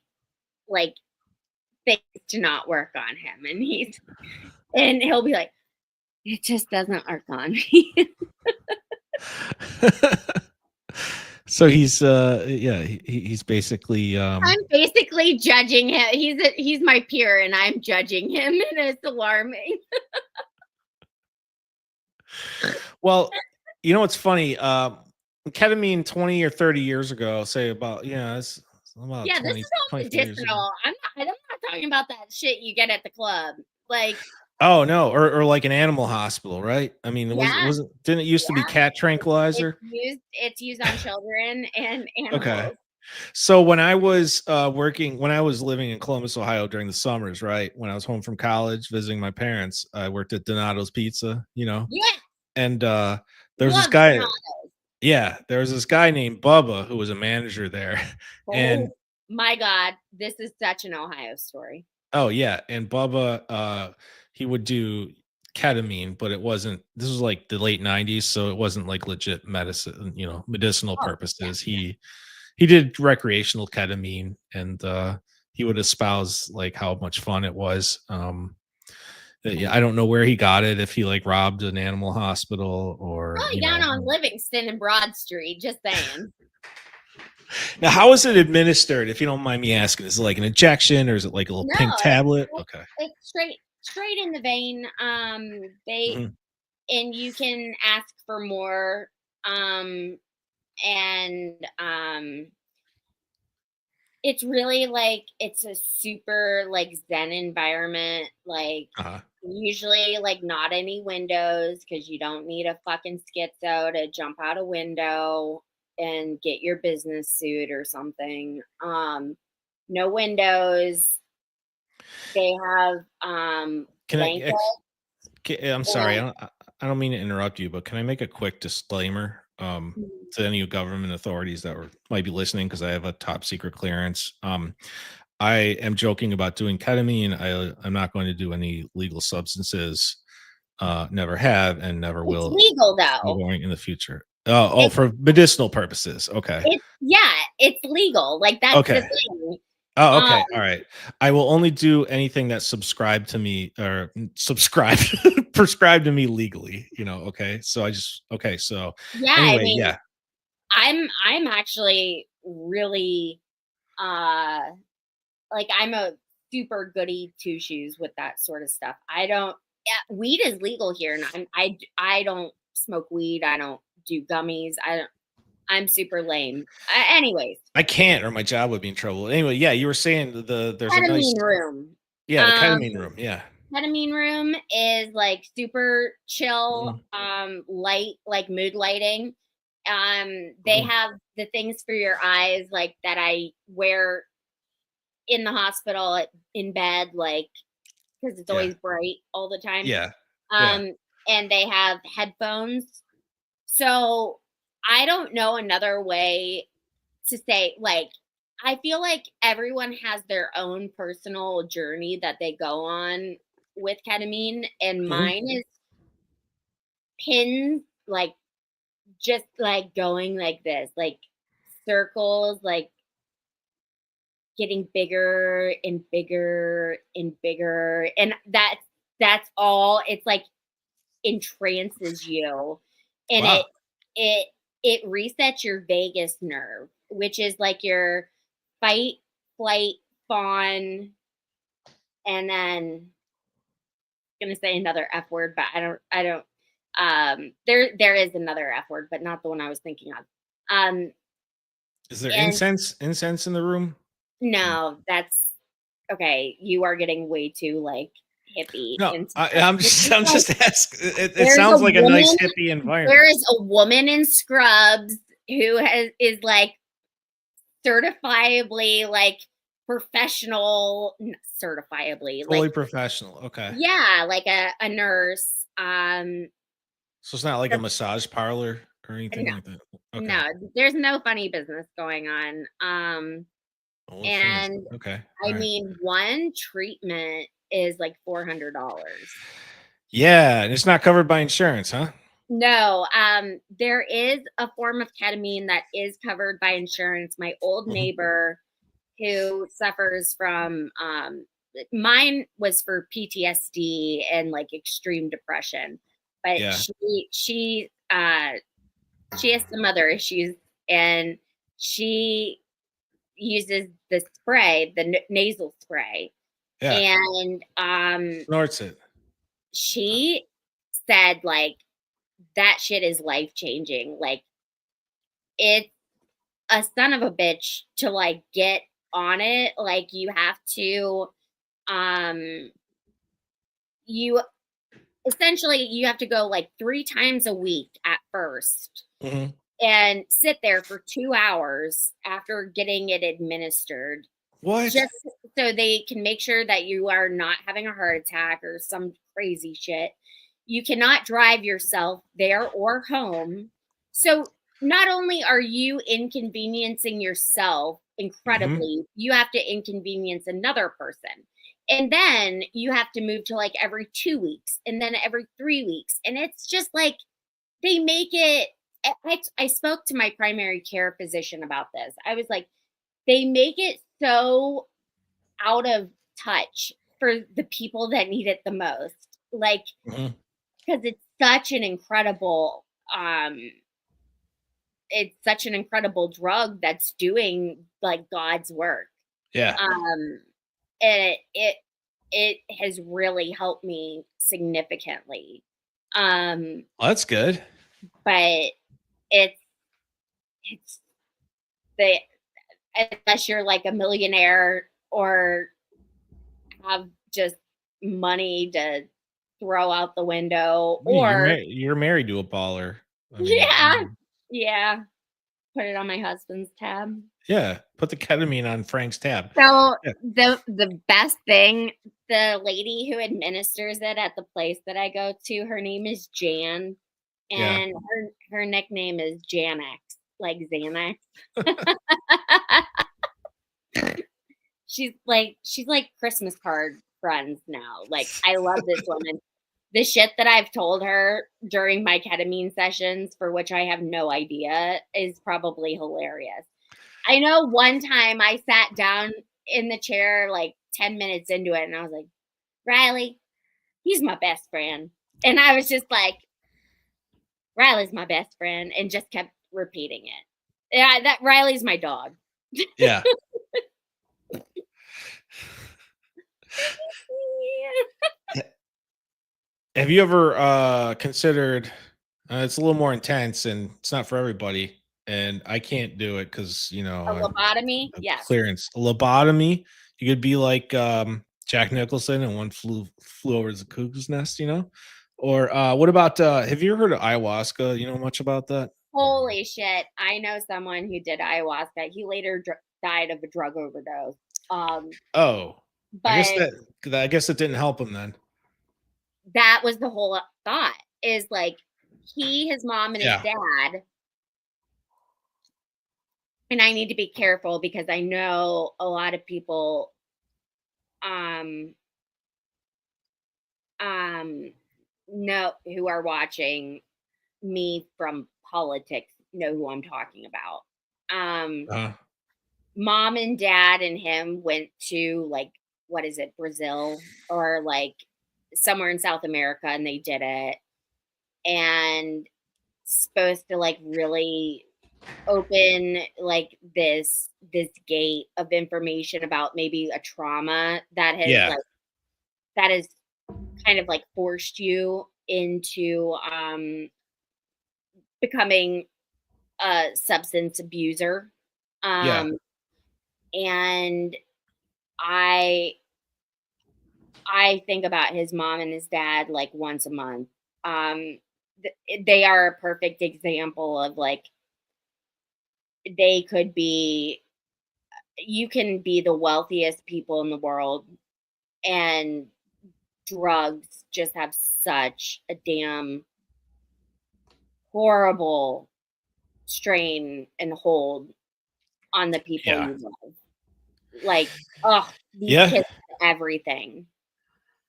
things to not work on him, and he'll be like, it just doesn't work on me. So he's he's basically I'm basically judging him. He's my peer, and I'm judging him, and it's alarming. Well, it's funny. Ketamine 20 or 30 years ago, say about it's about this is all medicinal. I'm not talking talking about that shit you get at the club. Like, Oh no, or like an animal hospital, right? I mean, yeah, didn't it used to be cat tranquilizer? it's used on children and Okay. animals. So when I was when I was living in Columbus, Ohio during the summers, right? When I was home from college visiting my parents, I worked at Donato's Pizza, Yeah, and there was this love guy, Donato. yeah, there was this guy named Bubba who was a manager there. And Oh my God, this is such an Ohio story. oh yeah, and Bubba he would do ketamine, but this was like the late 90s, so it wasn't like legit medicine, medicinal Oh, yeah. purposes. He did recreational ketamine, and he would espouse like how much fun it was. Yeah, I don't know where he got it, if he like robbed an animal hospital or Probably down on Livingston and Broad Street, just saying. Now, how is it administered, if you don't mind me asking? Is it like an injection, or is it like a little No, pink tablet? Okay. it's straight in the vein. They Mhm. and you can ask for more. And it's really like it's a super like zen environment. Like Uh-huh. usually like not any windows because you don't need a fucking schizo to jump out a window and get your business suit or something. No windows. They have Can I blankets. I'm sorry, I don't mean to interrupt you, but can I make a quick disclaimer to any government authorities that might be listening, because I have a top secret clearance. I am joking about doing ketamine. I'm not going to do any legal substances. Never have and never It's will legal though. going in the future. Oh, It's for medicinal purposes. Okay. it's legal. Like that's the Okay. thing. Oh, Um, okay. All right. I will only do anything that's subscribed to me, or subscribe prescribed to me legally, okay? So yeah, I anyway, mean, yeah. I'm actually really like I'm a super goody two shoes with that sort of stuff. I don't weed is legal here and I don't smoke weed. I don't do gummies. I'm super lame. Anyways, I can't, or my job would be in trouble. Anyway, yeah, you were saying there's a nice, ketamine room. yeah, the Um ketamine room. Yeah. ketamine room is like super chill, Mhm, light, like mood lighting. They mhm. have the things for your eyes like that I wear in the hospital in bed, like because it's Yeah. always bright all the time. Yeah. Yeah. Um, and they have headphones. So I don't know another way to say, like, I feel like everyone has their own personal journey that they go on with ketamine, and Mhm. mine is pins, like just like going like this, like circles, like getting bigger and bigger and bigger. And that's all. It's like entrances you, and Wow. it it resets your vagus nerve, which is like your fight, flight, fawn, and then I'm gonna say another F word, but I don't there is another F word, but not the one I was thinking of. Is there And incense in the room? Mm. no, that's okay. You are getting way too like hippie No, and I'm this just is I'm like just asking. It there's a sounds like a nice woman hippie environment. there is a woman in scrubs who is like certifiably like professional, certifiably like Fully professional. Okay. yeah, like a nurse. So it's not like a massage parlor or anything No, like that. Okay. no, there's no funny business going on. Well, what fun is And that? Okay. I All right. mean, one treatment is like $400. Yeah, and it's not covered by insurance, huh? No, there is a form of ketamine that is covered by insurance. My old Mhm. neighbor who suffers from mine was for PTSD and like extreme depression, but Yeah. she has some other issues, and she uses the spray, the nasal spray, Yeah. and Snorts it. she said like that shit is life changing. Like it's a son of a bitch to like get on it. Like you have to You essentially you have to go like 3 times a week at first Mhm. and sit there for 2 hours after getting it administered, What? just so they can make sure that you are not having a heart attack or some crazy shit. You cannot drive yourself there or home. So not only are you inconveniencing yourself Mhm. incredibly, you have to inconvenience another person. And then you have to move to like every 2 weeks and then every 3 weeks. And it's just like they make it I spoke to my primary care physician about this. I was like, they make it so out of touch for the people that need it the most. Like, Mhm. because um it's such an incredible drug that's doing like God's work. Yeah. Um it has really helped me significantly. Um Well, that's good. but it's it's the unless you're like a millionaire or have just money to throw out the window, Yeah, or you're married to a baller. I mean, yeah, yeah, put it on my husband's tab. yeah, put the ketamine on Frank's tab. So Yeah. the best thing, the lady who administers it at the place that I go to, her name is Jan, Yeah. and her nickname is Janex, like Xanax. She's like Christmas card friends now. Like, I love this woman. The shit that I've told her during my ketamine sessions, for which I have no idea, is probably hilarious. I know one time I sat down in the chair like 10 minutes into it and I was like, Riley, he's my best friend. And I was just like, Riley's my best friend, and just kept repeating it. Yeah, that Riley's my dog. Yeah. Have you ever considered it's a little more intense and it's not for everybody and I can't do it cuz A lobotomy? of Yes. clearance. A lobotomy, you could be like Jack Nicholson and one flew over the cuckoo's nest, Or what about have you ever heard of ayahuasca? You know much about that? Holy shit. I know someone who did ayahuasca. He later died of a drug overdose. Oh, But I guess it didn't help him then. that was the whole thought, is like his mom and his Yeah. dad, and I need to be careful because I know a lot of people um um know who are watching me from politics know who I'm talking about. Uh, Mom and dad and him went to, like, what is it, Brazil or like somewhere in South America, and they did it, and supposed to like really open like this gate of information about maybe a trauma yeah. that has kind of like forced you into becoming a substance abuser. Yeah. um and I I think about his mom and his dad like once a month. Um, they are a perfect example of like they could be. You can be the wealthiest people in the world, and drugs just have such a damn horrible strain and hold on the people Yeah. you love. Like, oh, these Yeah. kids, everything,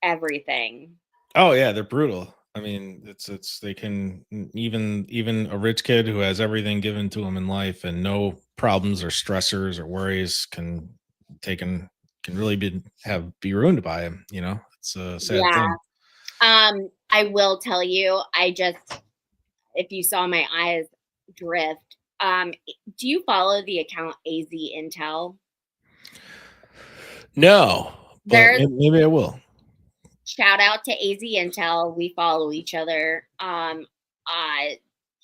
everything. Oh yeah, they're brutal. I mean, it's they can even a rich kid who has everything given to him in life and no problems or stressors or worries can really be ruined by him. It's a sad Yeah. thing. I will tell you, if you saw my eyes drift, do you follow the account AZ Intel? No, but There's maybe I will. shout out to AZ Intel. We follow each other.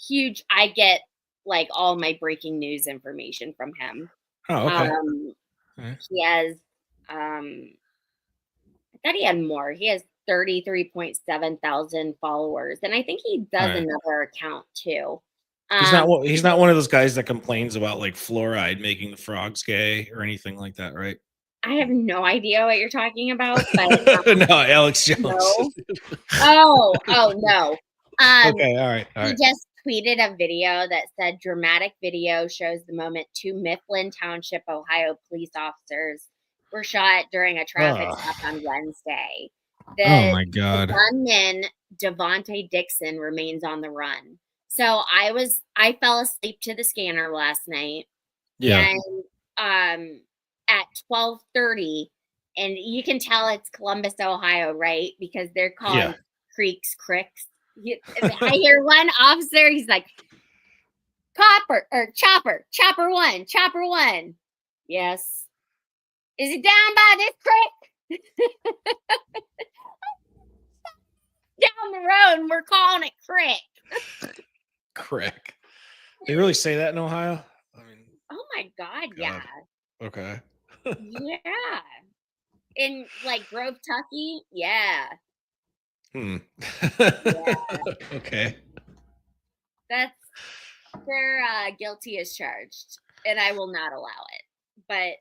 Huge. I get like all my breaking news information from him. Oh, okay. Um, All right. he has um thought he had more. He has 33.7 thousand followers, and I think he does Right. another account too. He's not one of those guys that complains about like fluoride making the frogs gay or anything like that, right? I have no idea what you're talking about, but No, Alex Jones. no. Oh no. Okay, all right. He just tweeted a video that said dramatic video shows the moment 2 Mifflin Township, Ohio police officers were shot during a traffic stop on Wednesday. Oh my God. The gunman, Devontae Dixon, remains on the run. So I fell asleep to the scanner last night. Yeah. And at 12:30, and you can tell it's Columbus, Ohio, right? Because they're calling creeks cricks. I hear one officer, he's like, chopper one. Yes. Is it down by this creek? Down the road, and we're calling it crick. Crick. They really say that in Ohio? I mean, oh my God, yeah. Okay. Yeah. In like Grove, Tucky, yeah. Yeah. Okay. They're guilty as charged, and I will not allow it. But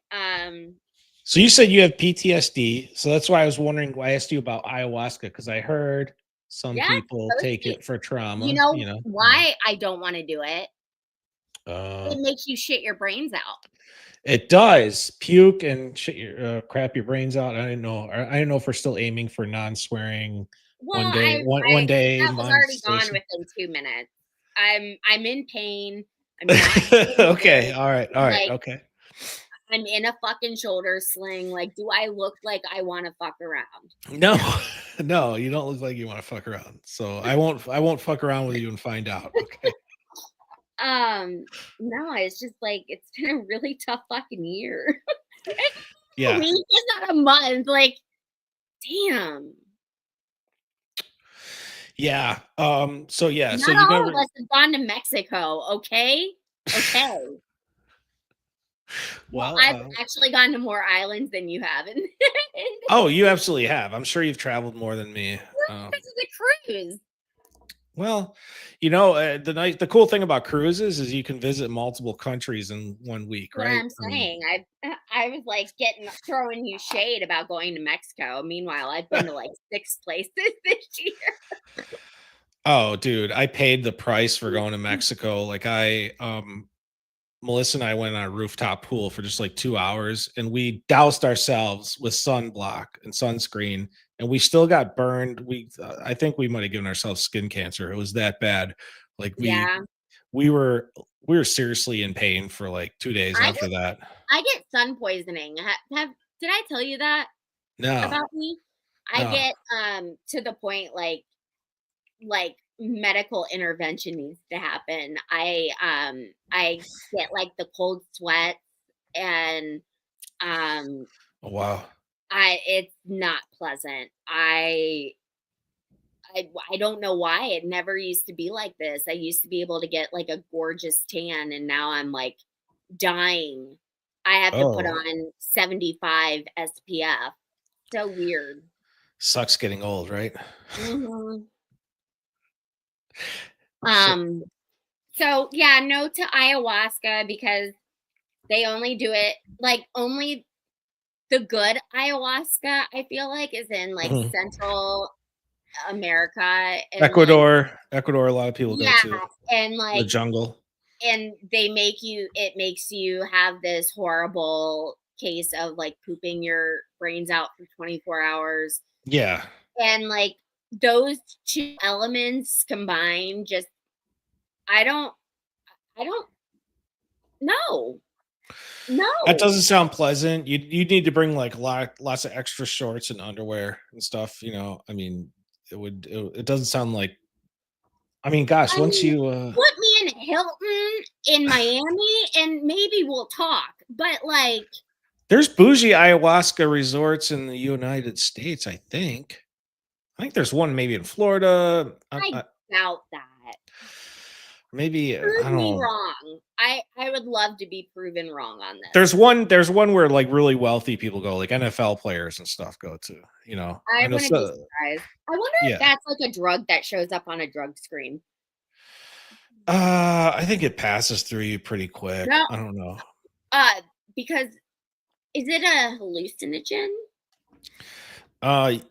so you said you have PTSD, so that's why I was wondering why I asked you about ayahuasca, because I heard some people take it for trauma. You know why I don't want to do it? It makes you shit your brains out. It does. Puke and shit your crap your brains out. I didn't know if we're still aiming for non-swearing. Well, one day. That was already gone within 2 minutes. I'm in pain. I'm not okay. All right. Like, okay. I'm in a fucking shoulder sling. Like, do I look like I want to fuck around? No, you don't look like you want to fuck around. So I won't fuck around with you and find out. Okay. No, it's just like it's been a really tough fucking year. Yeah. A week, it's not a month. Like, damn. Yeah. So yeah. Not so you all of us have gone to Mexico. Okay. Well, I've actually gone to more islands than you have. Oh, you absolutely have. I'm sure you've traveled more than me. This is a cruise. Well, the cool thing about cruises is you can visit multiple countries in 1 week, right? What I'm saying, I was like throwing you shade about going to Mexico. Meanwhile, I've been to like 6 places this year. Oh, dude, I paid the price for going to Mexico. Like Melissa and I went on a rooftop pool for just like 2 hours, and we doused ourselves with sunblock and sunscreen, and we still got burned. I think we might have given ourselves skin cancer. It was that bad. Like we were seriously in pain for like 2 days after that. I get sun poisoning. Did I tell you that? No. About me? I get to the point like medical intervention needs to happen. I get like the cold sweat, and oh, wow. It's not pleasant. I don't know why. It never used to be like this. I used to be able to get like a gorgeous tan, and now I'm like dying. I have to put on 75 SPF. So weird. Sucks getting old, right? Mm-hmm. So yeah, no to ayahuasca, because they only do it like only the good ayahuasca, I feel like, is in like Central America and Ecuador. Ecuador, a lot of people go to. And like the jungle. And it makes you have this horrible case of like pooping your brains out for 24 hours. Yeah. And like those 2 elements combined, just I don't know. No, that doesn't sound pleasant. You need to bring like lots of extra shorts and underwear and stuff. I mean, it doesn't sound like. I mean, gosh, once you put me in Hilton in Miami, and maybe we'll talk. But like, there's bougie ayahuasca resorts in the United States. I think there's one maybe in Florida. I doubt that. maybe I Prove don't me know. wrong. I would love to be proven wrong on this. There's one where like really wealthy people go, like NFL players and stuff go to, you know. I know wouldn't be surprised. I wonder yeah. if that's like a drug that shows up on a drug screen. I think it passes through you pretty quick. No. I don't know. Because is it a hallucinogen?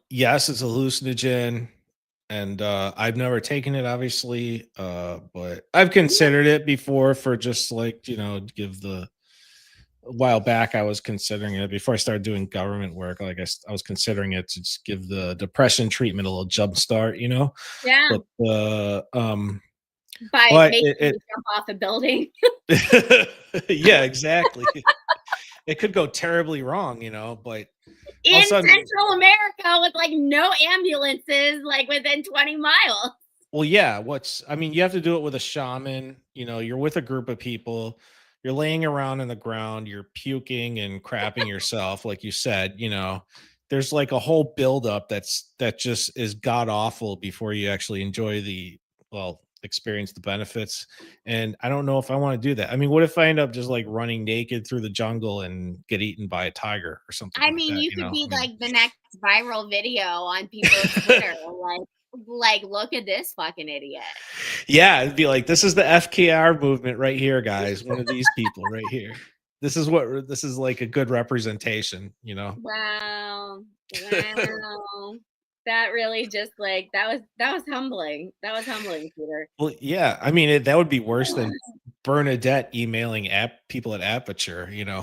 Yes, it's a hallucinogen, and I've never taken it, obviously. But I've considered it before for just like, you know, give the a while back I was considering it before I started doing government work. Like I was considering it to just give the depression treatment a little jump start, you know. Yeah. But By making you jump off a building. yeah, exactly. It could go terribly wrong, you know, but in Central America with like no ambulances, like within 20 miles. Well, yeah. I mean, you have to do it with a shaman. You know, you're with a group of people. You're laying around in the ground. You're puking and crapping yourself, like you said. You know, there's like a whole buildup that just is god awful before you actually enjoy experience the benefits. And I don't know if I want to do that. I mean, what if I end up just like running naked through the jungle and get eaten by a tiger or something? I mean, you could be like the next viral video on people's Twitter, like look at this fucking idiot. Yeah, it'd be like, this is the FKR movement right here, guys. One of these people right here. This is like a good representation, you know. Wow. That really just like that was humbling. That was humbling, Peter. Well, yeah, I mean that would be worse than Bernadette emailing people at Aperture, you know.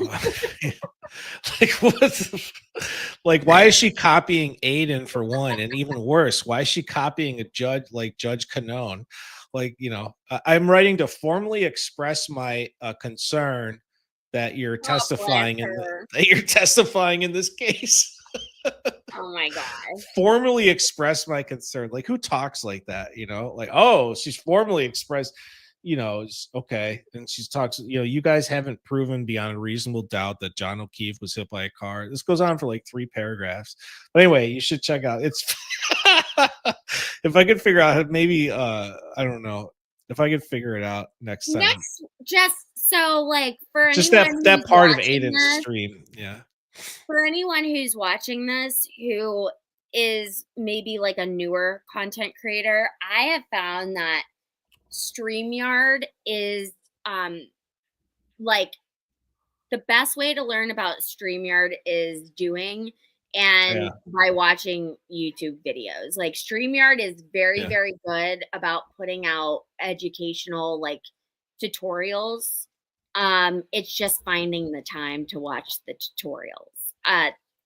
Like why is she copying Aiden for one? And even worse, why is she copying a judge like Judge Canone? Like, you know, I'm writing to formally express my concern that you're testifying in this case. Oh my god. Formally express my concern. Like, who talks like that? You know, like, oh, she's formally expressed, you know, okay. And she talks, you know, you guys haven't proven beyond a reasonable doubt that John O'Keefe was hit by a car. This goes on for like 3 paragraphs. But anyway, you should check out it's if I could figure out maybe I don't know. If I could figure it out next time. Just so like for just anyone that part of Aiden's stream. Yeah. For anyone who's watching this who is maybe like a newer content creator, I have found that StreamYard is like the best way to learn about StreamYard is doing and by watching YouTube videos. Like StreamYard is very, very good about putting out educational like tutorials. It's just finding the time to watch the tutorials.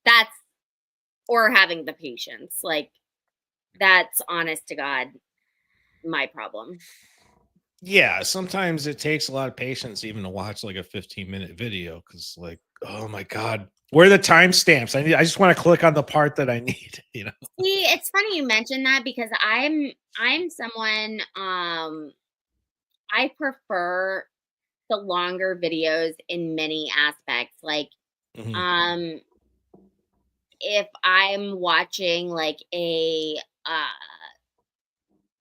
That's or having the patience. Like that's honest to God my problem. Yeah, sometimes it takes a lot of patience even to watch like a 15-minute video because like, oh my god, where are the timestamps? I just want to click on the part that I need, you know. See, it's funny you mentioned that because I'm someone I prefer the longer videos in many aspects. Like if I'm watching like a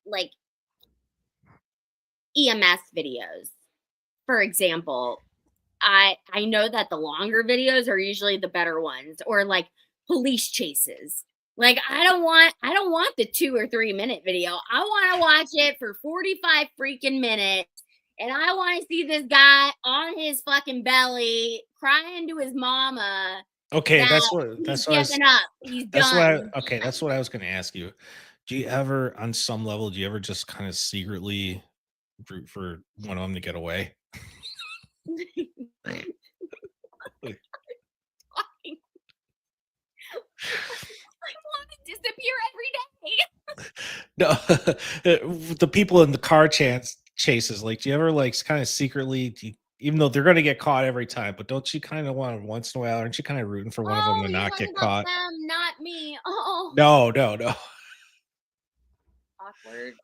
like EMS videos, for example, I know that the longer videos are usually the better ones, or like police chases. Like I don't want the 2 or 3 minute video. I want to watch it for 45 freaking minutes. And I want to see this guy on his fucking belly crying to his mama. Okay, that's what He's done. That's what I was going to ask you. Do you ever, on some level, just kind of secretly root for one of them to get away? I want to disappear every day. No, the people in the car chases. Like, do you ever like kind of secretly, even though they're going to get caught every time, but don't you kind of want once in a while? Aren't you kind of rooting for one of them to not get caught? Them, not me. Oh, no. Awkward.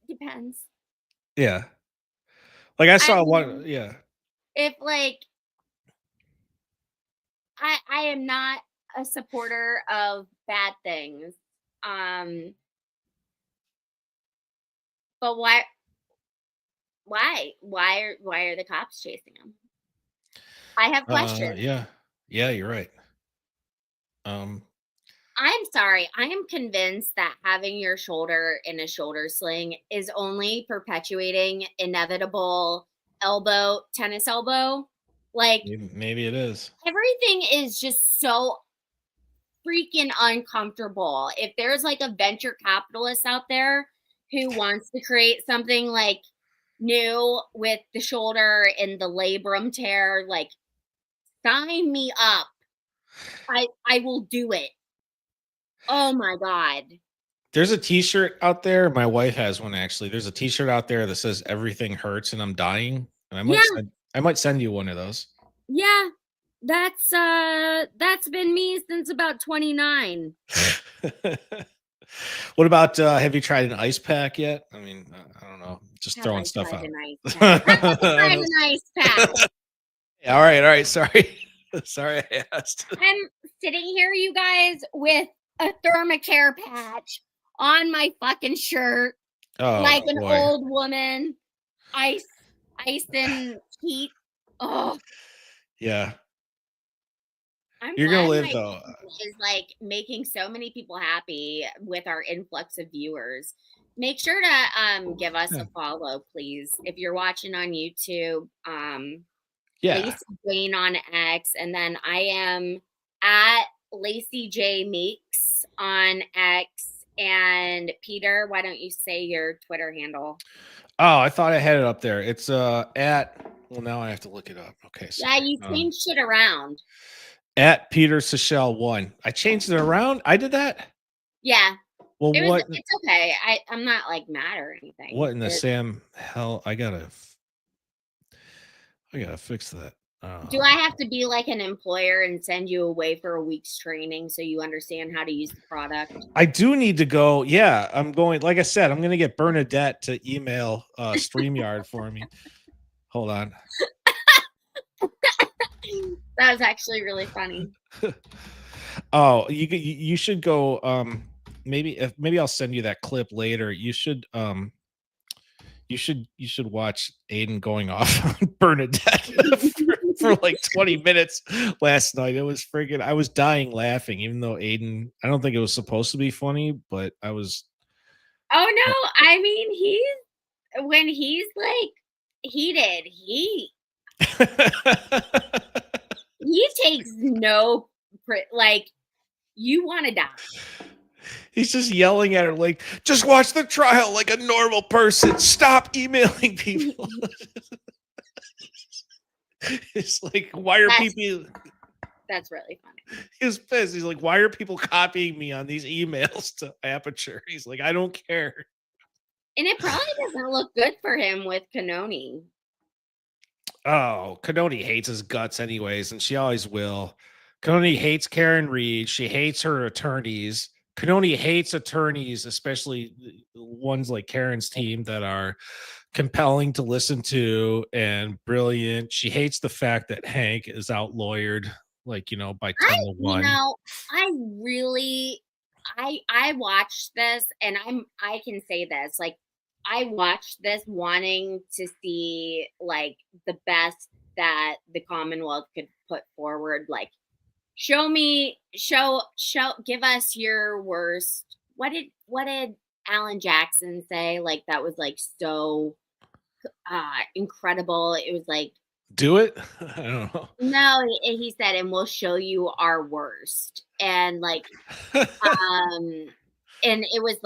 Depends. Yeah. Like I saw one. Yeah. If like I am not a supporter of bad things. But why? Why are the cops chasing him? I have questions. Yeah, you're right. Um, I'm sorry. I am convinced that having your shoulder in a shoulder sling is only perpetuating inevitable tennis elbow. Like maybe it is. everything is just so freaking uncomfortable. If there's like a venture capitalist out there who wants to create something like new with the shoulder and the labrum tear, like sign me up. I will do it. Oh my God. There's a t-shirt out there. My wife has one actually. There's a t-shirt out there that says everything hurts and I'm dying. And I might send you one of those. Yeah. That's been me since about 29. What about have you tried an ice pack yet? I mean, I don't know. Just throwing stuff out. An ice pack. All right. Sorry. Sorry I asked. I'm sitting here, you guys, with a thermacare patch on my fucking shirt. Like an old woman. Ice and heat. Oh. Yeah. You're gonna live though. Is like making so many people happy with our influx of viewers. Make sure to give us a follow, please. If you're watching on YouTube, Lacey Jane on X, and then I am at Lacey J Meeks on X. And Peter, why don't you say your Twitter handle? Oh, I thought I had it up there. It's at. Well, now I have to look it up. Okay. Sorry. Yeah, you changed shit around. At Peter Seychelle 1. I changed it around. I did that. Yeah. Well, it's okay. I'm not like mad or anything. What in the Sam hell? I gotta fix that. Do I have to be like an employer and send you away for a week's training so you understand how to use the product? I do need to go. Yeah, I'm going. Like I said, I'm going to get Bernadette to email StreamYard for me. Hold on. That was actually really funny. Oh, you should go. Maybe I'll send you that clip later. You should watch Aiden going off on Bernadette for like 20 minutes last night. It was friggin', I was dying laughing, even though Aiden, I don't think it was supposed to be funny, but I was. Oh no, I mean when he's like heated, he takes no like you want to die. He's just yelling at her like, just watch the trial like a normal person. Stop emailing people. It's like, why are people? That's really funny. He was pissed. He's like, why are people copying me on these emails to Aperture? He's like, I don't care. And it probably doesn't look good for him with Kanoni. Oh, Kanoni hates his guts anyways, and she always will. Kanoni hates Karen Reed. She hates her attorneys. Kanoni hates attorneys, especially ones like Karen's team that are compelling to listen to and brilliant. She hates the fact that Hank is out lawyered, like, by 10 to 1. I watched this and I can say this, like, I watched this wanting to see like the best that the Commonwealth could put forward. Like, give us your worst. What did Alan Jackson say? Like, that was like so incredible. It was like, do it. I don't know. No, he said, and we'll show you our worst. And like, and it was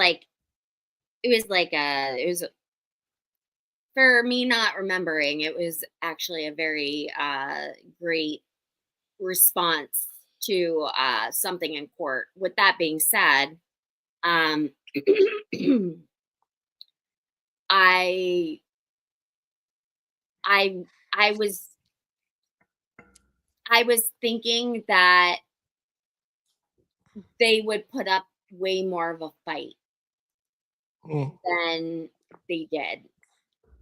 for me not remembering, it was actually a very great response to something in court. With that being said, I was thinking that they would put up way more of a fight than they did.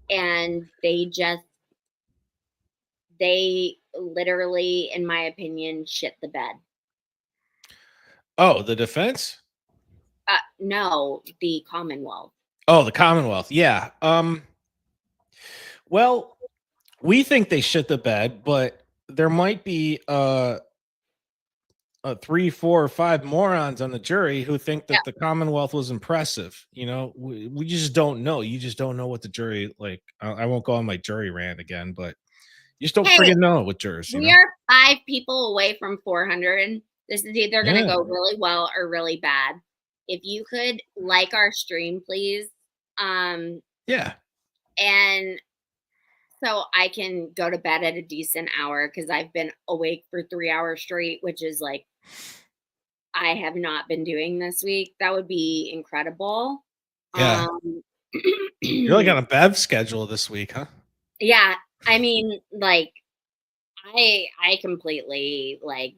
And they literally, in my opinion, shit the bed. Oh, the defense? No, the Commonwealth. Oh, the Commonwealth. Yeah. Well, we think they shit the bed, but there might be 3, 4, or 5 morons on the jury who think Yeah. that the Commonwealth was impressive. You know, we just don't know. You just don't know what the jury like. I won't go on my jury rant again, but you just don't Hey, friggin' know with jurors. You we know. are 5 people away from 400. This is either going to Yeah. go really well or really bad. If you could like our stream, please. Yeah. And so I can go to bed at a decent hour because I've been awake for 3 hours straight, which is like I have not been doing this week. That would be incredible. Yeah. You're like on a Bev schedule this week, huh? Yeah, I mean, like I completely like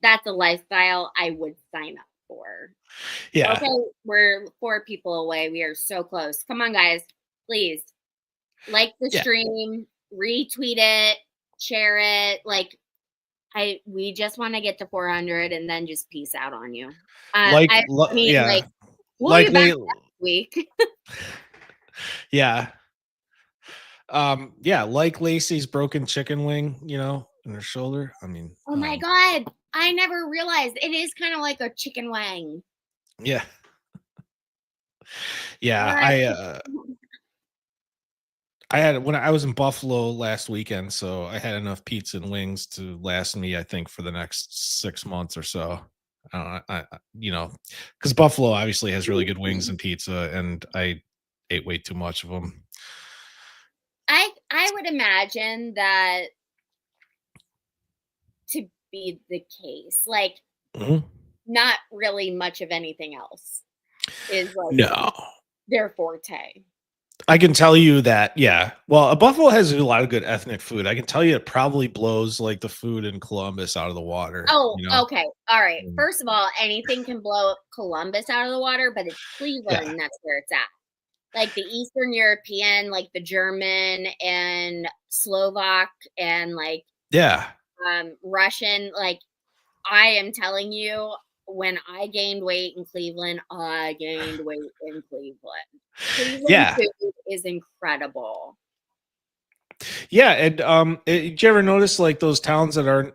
that's a lifestyle I would sign up for. Yeah. Okay, we're 4 people away. We are so close. Come on, guys. Please like the Yeah. stream, retweet it, share it. Like we just want to get to 400 and then just peace out on you. Like, I mean, yeah. like we'll Like be back they, next week. yeah. Yeah, like Lacey's broken chicken wing, you know, in her shoulder. I mean, Oh my god, I never realized it is kind of like a chicken wing. yeah. Yeah, I had when I was in Buffalo last weekend, so I had enough pizza and wings to last me, I think, for the next 6 months or so. You know, because Buffalo obviously has really good wings and pizza, and I ate way too much of them. I would imagine that to be the case. Like, not really much of anything else is like No. their forte. I can tell you that, yeah. Well, Buffalo has a lot of good ethnic food. I can tell you it probably blows like the food in Columbus out of the water. Oh, you know? okay. All right. First of all, anything can blow Columbus out of the water, but it's Cleveland. Yeah. That's where it's at. Like the Eastern European, like the German and Slovak and like Yeah. Russian. Like I am telling you, when I gained weight in Cleveland, I gained weight in Cleveland. Cleveland food is incredible. Yeah, and did you ever notice like those towns that aren't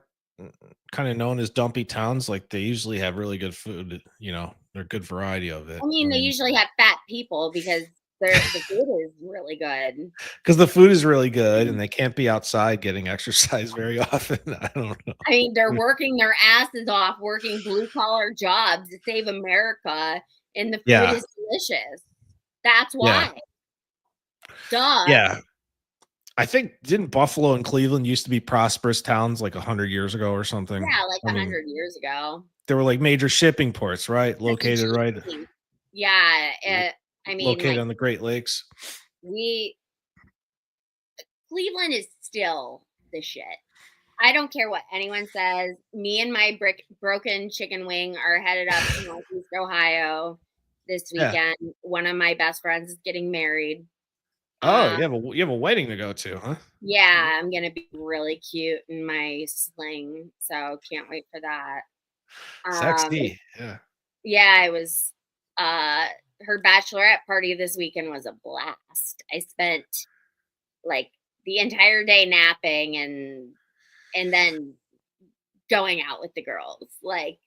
kind of known as dumpy towns, like they usually have really good food, you know, they're good variety of it. I mean, they usually have fat people because the food is really good. Because the food is really good and they can't be outside getting exercise very often. I don't know. I mean, they're working their asses off, working blue collar jobs to save America, and the food is delicious. That's why. Duh. Yeah. I think didn't Buffalo and Cleveland used to be prosperous towns like 100 years ago or something? Yeah, like 100 years ago. They were like major shipping ports, right? Located right. Yeah, I mean, located like, on the Great Lakes. Cleveland is still the shit. I don't care what anyone says. Me and my broken chicken wing are headed up to Northeast Ohio this weekend. Yeah. One of my best friends is getting married. Oh, you have a wedding to go to, huh? Yeah, I'm gonna be really cute in my sling, so can't wait for that. Sexy, yeah. Yeah, it was. Her bachelorette party this weekend was a blast. I spent like the entire day napping and then going out with the girls. Like,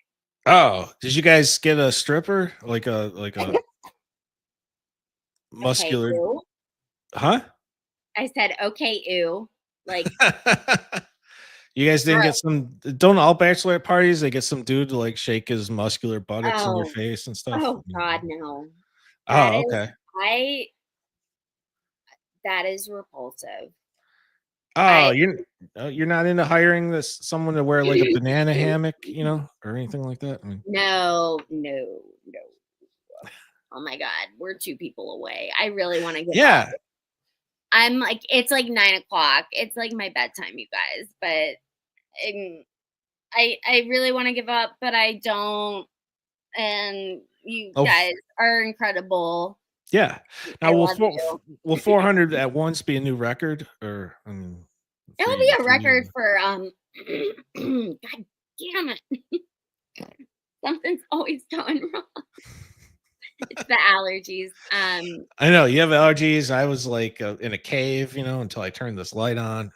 oh, did you guys get a stripper? Like a muscular, okay, huh? I said, okay, ew. Like, you guys didn't get some, don't all bachelorette parties, they get some dude to like shake his muscular buttocks in your face and stuff? Oh God, no. Okay. That is repulsive. Oh, you're not into hiring someone to wear like a banana hammock, you know, or anything like that? I mean, no. Oh my God, we're 2 people away. I really want to get up. I'm like, it's like 9 o'clock. It's like my bedtime, you guys. But I really want to give up, but I don't. And you guys are incredible. Yeah. Now will 400 at once be a new record, or I mean, it'll be a record for God damn it. Something's always going wrong. It's the allergies. I know you have allergies. I was like in a cave, you know, until I turned this light on.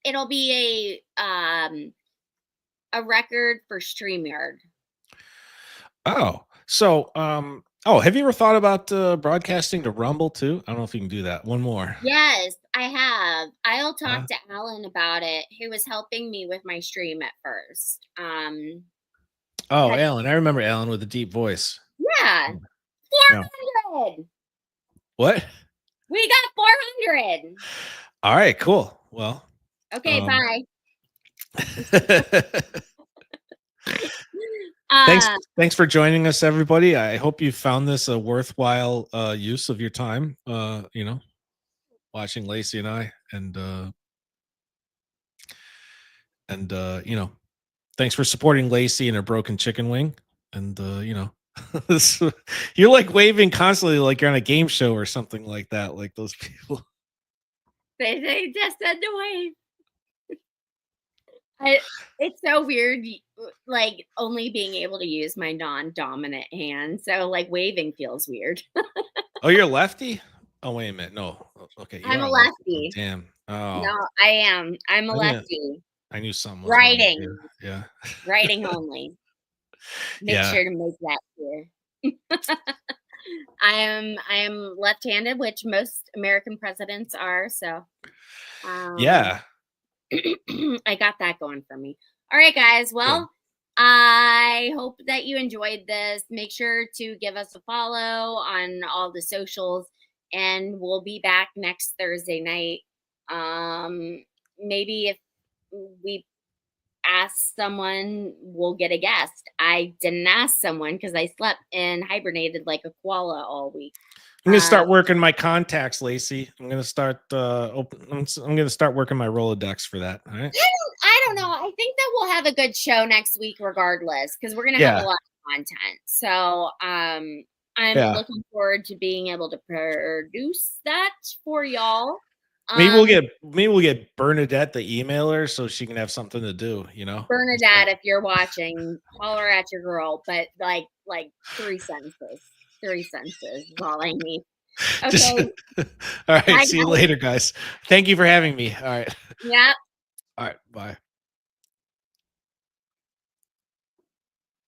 It'll be a record for StreamYard. Oh, so have you ever thought about broadcasting to Rumble too? I don't know if you can do that. One more. Yes, I have. I'll talk to Alan about it, who was helping me with my stream at first. Oh, Alan. I remember Alan with a deep voice. Yeah. 400. What? We got 400. All right, cool. Well. Okay, bye. Thanks for joining us, everybody. I hope you found this a worthwhile use of your time. You know, watching Lacey and I, and you know, thanks for supporting Lacey and her broken chicken wing. And you know, you're like waving constantly, like you're on a game show or something like that. Like those people. They just said to wave. It's so weird, like only being able to use my non-dominant hand. So like waving feels weird. Oh, you're a lefty? Oh, wait a minute. No. Okay. I'm a lefty. Damn. Oh. No, I am. I'm a lefty. I knew something was writing. wrong with you. Yeah. Writing only. Make sure to make that clear. I am left-handed, which most American presidents are. So yeah. I got that going for me. All right, guys. Well, I hope that you enjoyed this. Make sure to give us a follow on all the socials, and we'll be back next Thursday night. Maybe if we ask someone, we'll get a guest. I didn't ask someone because I slept and hibernated like a koala all week. I'm gonna start working my contacts, Lacey. I'm gonna start I'm gonna start working my Rolodex for that. All right. I don't know. I think that we'll have a good show next week, regardless, because we're gonna have a lot of content. So I'm looking forward to being able to produce that for y'all. Maybe we'll get Bernadette the emailer so she can have something to do, you know. Bernadette, if you're watching, holler at your girl, but like 3 sentences. 3 sentences is all I need. Okay. All right. See you later, guys. Thank you for having me. All right. Yeah. All right. Bye.